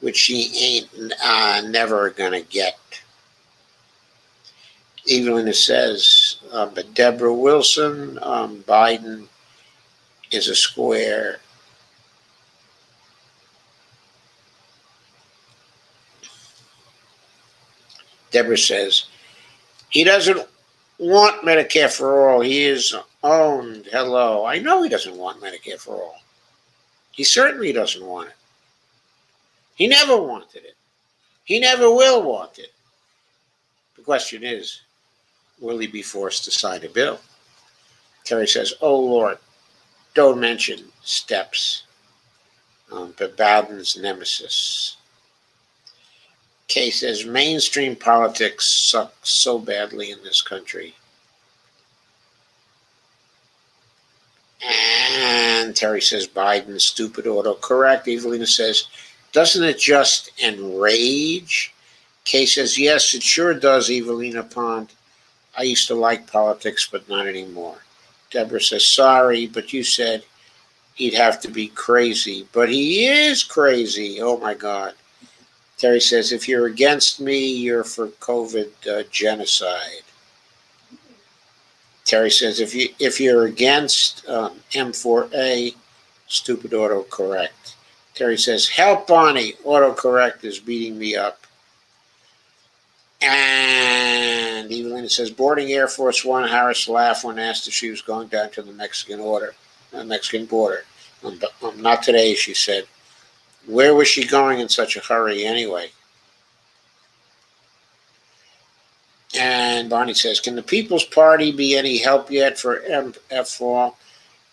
which she ain't never going to get. Evelina says, but Deborah Wilson, Biden is a square. Deborah says, he doesn't want Medicare for all. He is owned. Hello. I know he doesn't want Medicare for all. He certainly doesn't want it. He never wanted it. He never will want it. The question is, will he be forced to sign a bill? Terry says, oh, Lord, don't mention steps. But Bowden's nemesis. Kay says, mainstream politics suck so badly in this country. And Terry says, Biden, stupid autocorrect. Evelina says, doesn't it just enrage? Kay says, yes, it sure does, Evelina Pond. I used to like politics, but not anymore. Deborah says, sorry, but you said he'd have to be crazy. But he is crazy. Oh, my God. Terry says, if you're against me, you're for COVID genocide. Terry says, if you're against M4A, stupid autocorrect. Terry says, help Bonnie, autocorrect is beating me up. And Evelina says, boarding Air Force One, Harris laughed when asked if she was going down to the Mexican border. Not today, she said. Where was she going in such a hurry anyway? And Bonnie says, can the People's Party be any help yet for MF4?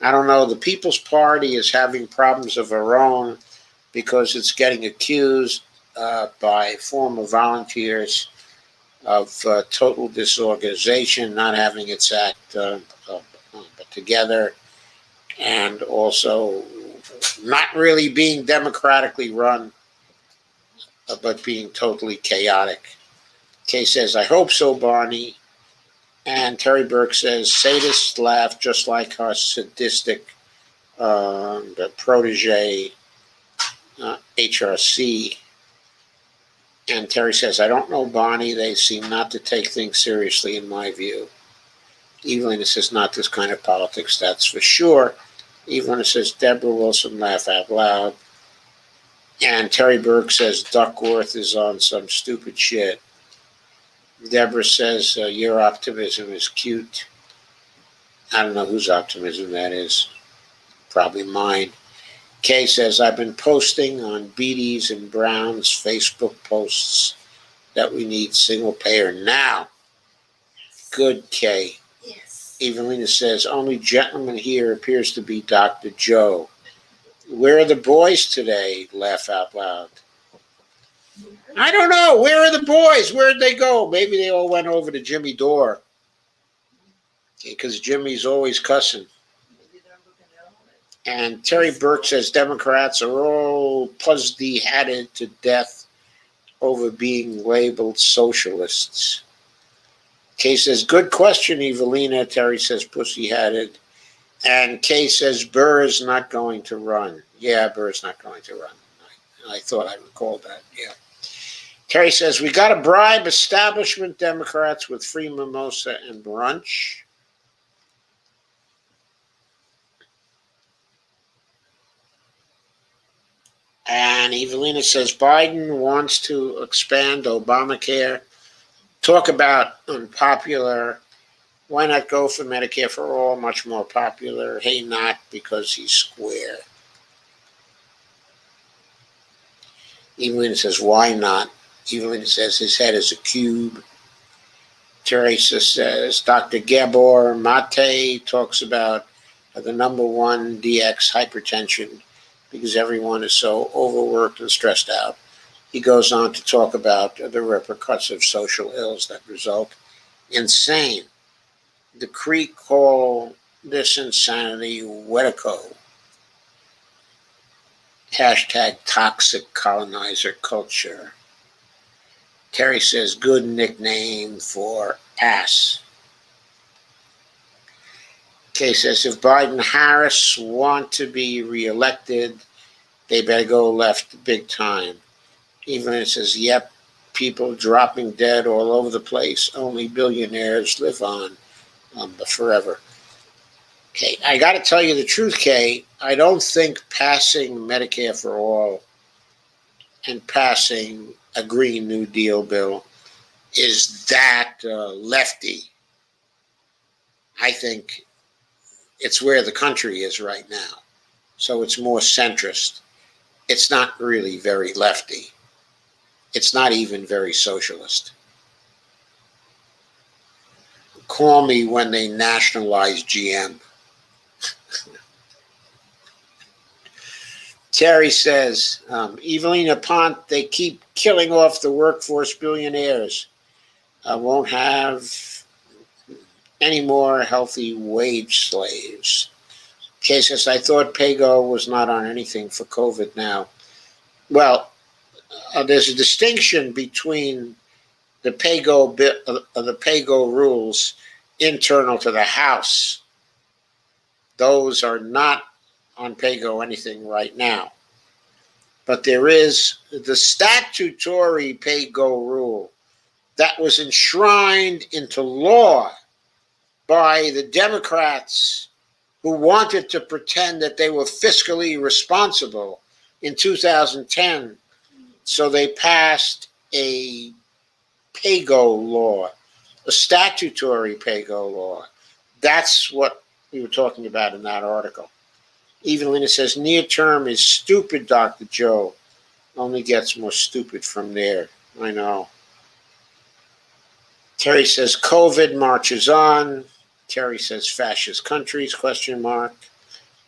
I don't know. The People's Party is having problems of her own because it's getting accused by former volunteers of total disorganization, not having its act together, and also not really being democratically run, but being totally chaotic. Kay says, I hope so, Barney. And Terry Burke says, sadists laugh just like her sadistic protege, HRC. And Terry says, I don't know, Barney. They seem not to take things seriously, in my view. Evelina says, not this kind of politics, that's for sure. Evelina says, Deborah Wilson, laugh out loud. And Terry Burke says, Duckworth is on some stupid shit. Deborah says, your optimism is cute. I don't know whose optimism that is. Probably mine. Kay says, I've been posting on Beatty's and Brown's Facebook posts that we need single payer now. Good, Kay. Yes. Evelina says, only gentleman here appears to be Dr. Joe. Where are the boys today? Laugh out loud. I don't know. Where are the boys? Where'd they go? Maybe they all went over to Jimmy Dore. Because Jimmy's always cussing. And Terry Burke says Democrats are all pussy-hatted to death over being labeled socialists. Kay says, good question, Evelina. Terry says, pussy-hatted. And Kay says, Burr is not going to run. Yeah, Burr is not going to run. I thought I recalled that, yeah. Terry says, we got to bribe establishment Democrats with free mimosa and brunch. And Evelina says, Biden wants to expand Obamacare. Talk about unpopular. Why not go for Medicare for all? Much more popular. Hey, not because he's square. Evelina says, why not? Evelina says, his head is a cube. Teresa says, Dr. Gabor Mate talks about the number one DX hypertension because everyone is so overworked and stressed out. He goes on to talk about the repercussions of social ills that result. Insane. The Creek call this insanity Wetico. Hashtag toxic colonizer culture. Terry says, good nickname for ass. Kay says, if Biden Harris want to be reelected, they better go left big time. Evelyn says, yep, people dropping dead all over the place. Only billionaires live on forever. Okay, I got to tell you the truth, Kay. I don't think passing Medicare for all and passing a Green New Deal bill is that lefty. I think it's where the country is right now. So it's more centrist. It's not really very lefty. It's not even very socialist. Call me when they nationalize GM. Terry says, Evelina Pont, they keep killing off the workforce billionaires. Won't have any more healthy wage slaves. Kay says, I thought PAYGO was not on anything for COVID now. Well, there's a distinction between the PAYGO rules internal to the House. Those are not on PAYGO anything right now. But there is the statutory PAYGO rule that was enshrined into law by the Democrats who wanted to pretend that they were fiscally responsible in 2010. So they passed a PAYGO law, a statutory PAYGO law. That's what we were talking about in that article. Evelina says, near term is stupid, Dr. Joe. Only gets more stupid from there. I know. Terry says, COVID marches on. Terry says, fascist countries, question mark.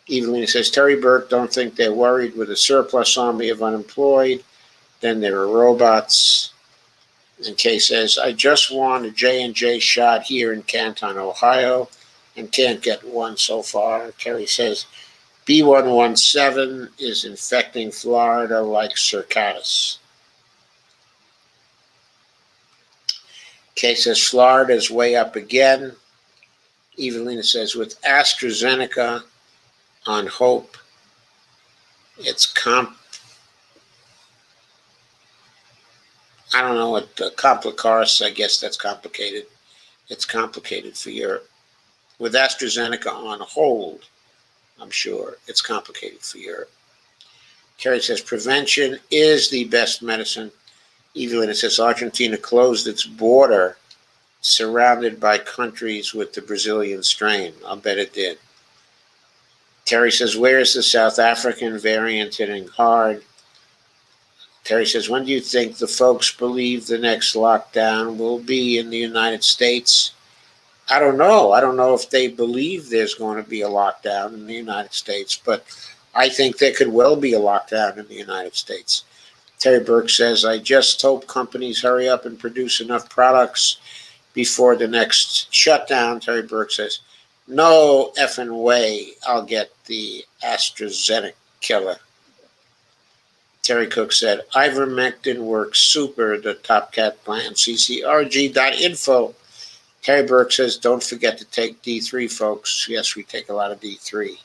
Evelina says, Terry Burke, don't think they're worried with a surplus army of unemployed. Then there are robots. And Kay says, I just want a J&J shot here in Canton, Ohio, and can't get one so far. Terry says, B117 is infecting Florida like Circatus. Kay says, Florida is way up again. Evelina says, with AstraZeneca on hope, it's I don't know what complicaris, I guess that's complicated. It's complicated for Europe. With AstraZeneca on hold, I'm sure it's complicated for Europe. Kerry says, prevention is the best medicine. Evelina says, Argentina closed its border surrounded by countries with the Brazilian strain. I'll bet it did. Terry says, where is the South African variant hitting hard? Terry says, when do you think the folks believe the next lockdown will be in the United States? I don't know. I don't know if they believe there's going to be a lockdown in the United States, but I think there could well be a lockdown in the United States. Terry Burke says, I just hope companies hurry up and produce enough products before the next shutdown. Terry Burke says, no effing way I'll get the AstraZeneca killer. Terry Cook said, ivermectin works super, the Top Cat plan, ccrg.info. Terry Burke says, don't forget to take D3, folks. Yes, we take a lot of D3.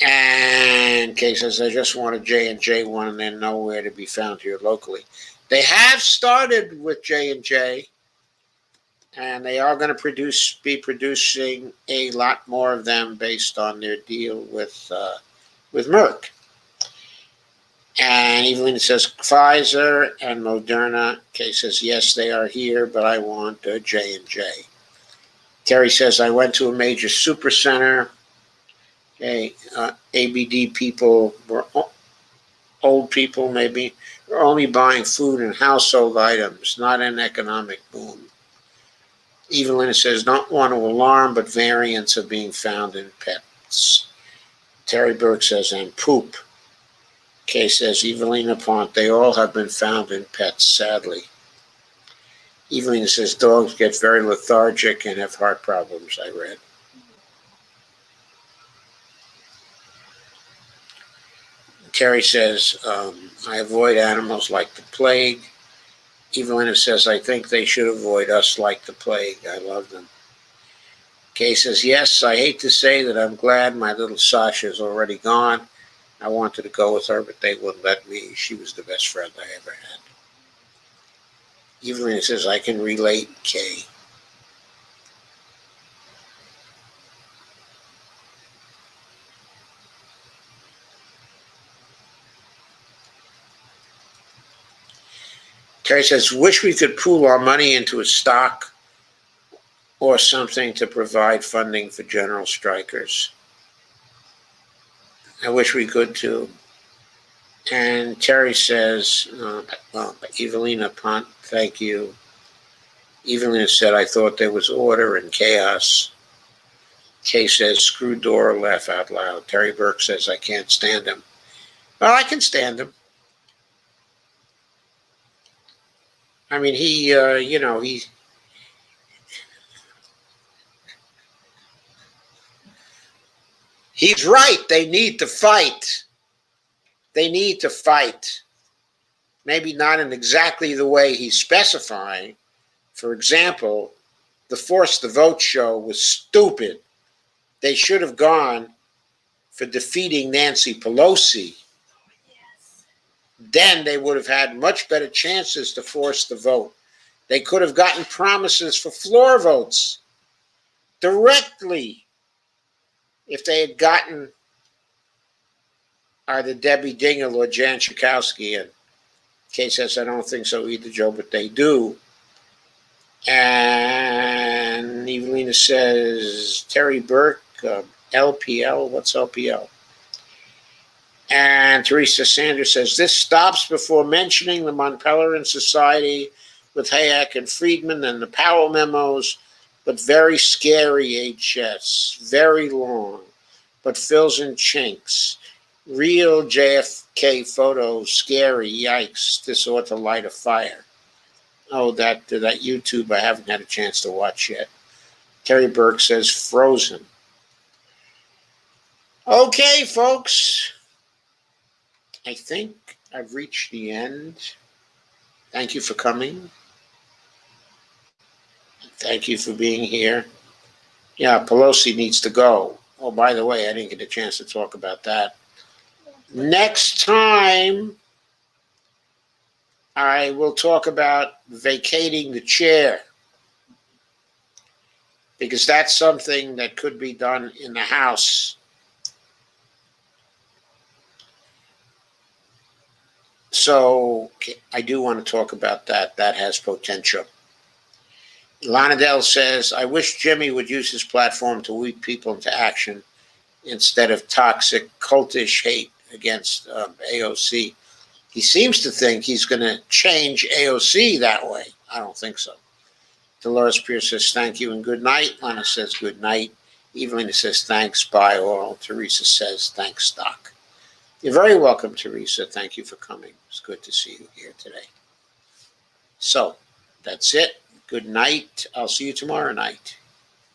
And Kay says, I just want a J&J one and they're nowhere to be found here locally. They have started with J&J, and they are going to be producing a lot more of them based on their deal with Merck. And Evelyn says, Pfizer and Moderna. Kay says, yes, they are here, but I want a J&J. Terry says, I went to a major super center. Okay, ABD people were old people, maybe, were only buying food and household items, not an economic boom. Evelyn says, don't want to alarm, but variants are being found in pets. Terry Burke says, and poop. Kay says, Evelina Pont, they all have been found in pets, sadly. Evelina says, dogs get very lethargic and have heart problems, I read. Terry says, I avoid animals like the plague. Evelina says, I think they should avoid us like the plague. I love them. Kay says, yes, I hate to say that I'm glad my little Sasha's already gone. I wanted to go with her, but they wouldn't let me. She was the best friend I ever had. Evelina says, I can relate, Kay. Terry says, wish we could pool our money into a stock or something to provide funding for general strikers. I wish we could too. And Terry says, Evelina Pont, thank you. Evelina said, I thought there was order and chaos. Kay says, screw Dora, laugh out loud. Terry Burke says, I can't stand him. Well, I can stand him. I mean, he. He's right. They need to fight. They need to fight. Maybe not in exactly the way he's specifying. For example, the Force the Vote show was stupid. They should have gone for defeating Nancy Pelosi. Then they would have had much better chances to force the vote. They could have gotten promises for floor votes directly if they had gotten either Debbie Dingell or Jan Schakowsky. And Kay says, I don't think so either, Joe, but they do. And Evelina says, Terry Burke, LPL, what's LPL? And Teresa Sanders says, this stops before mentioning the Montpelier Society with Hayek and Friedman and the Powell memos, but very scary HS, very long, but fills in chinks. Real JFK photos, scary, yikes, this ought to light a fire. Oh, that YouTube I haven't had a chance to watch yet. Terry Burke says, frozen. Okay, folks. I think I've reached the end. Thank you for coming. Thank you for being here. Yeah, Pelosi needs to go. Oh, by the way, I didn't get a chance to talk about that. Next time, I will talk about vacating the chair, because that's something that could be done in the House. So I do want to talk about that. That has potential. Lana Dell says, I wish Jimmy would use his platform to lead people into action instead of toxic, cultish hate against AOC. He seems to think he's going to change AOC that way. I don't think so. Dolores Pierce says, thank you and good night. Lana says, good night. Evelina says, thanks, bye all. Teresa says, thanks, Doc. You're very welcome, Teresa. Thank you for coming. It's good to see you here today. So, that's it. Good night. I'll see you tomorrow night.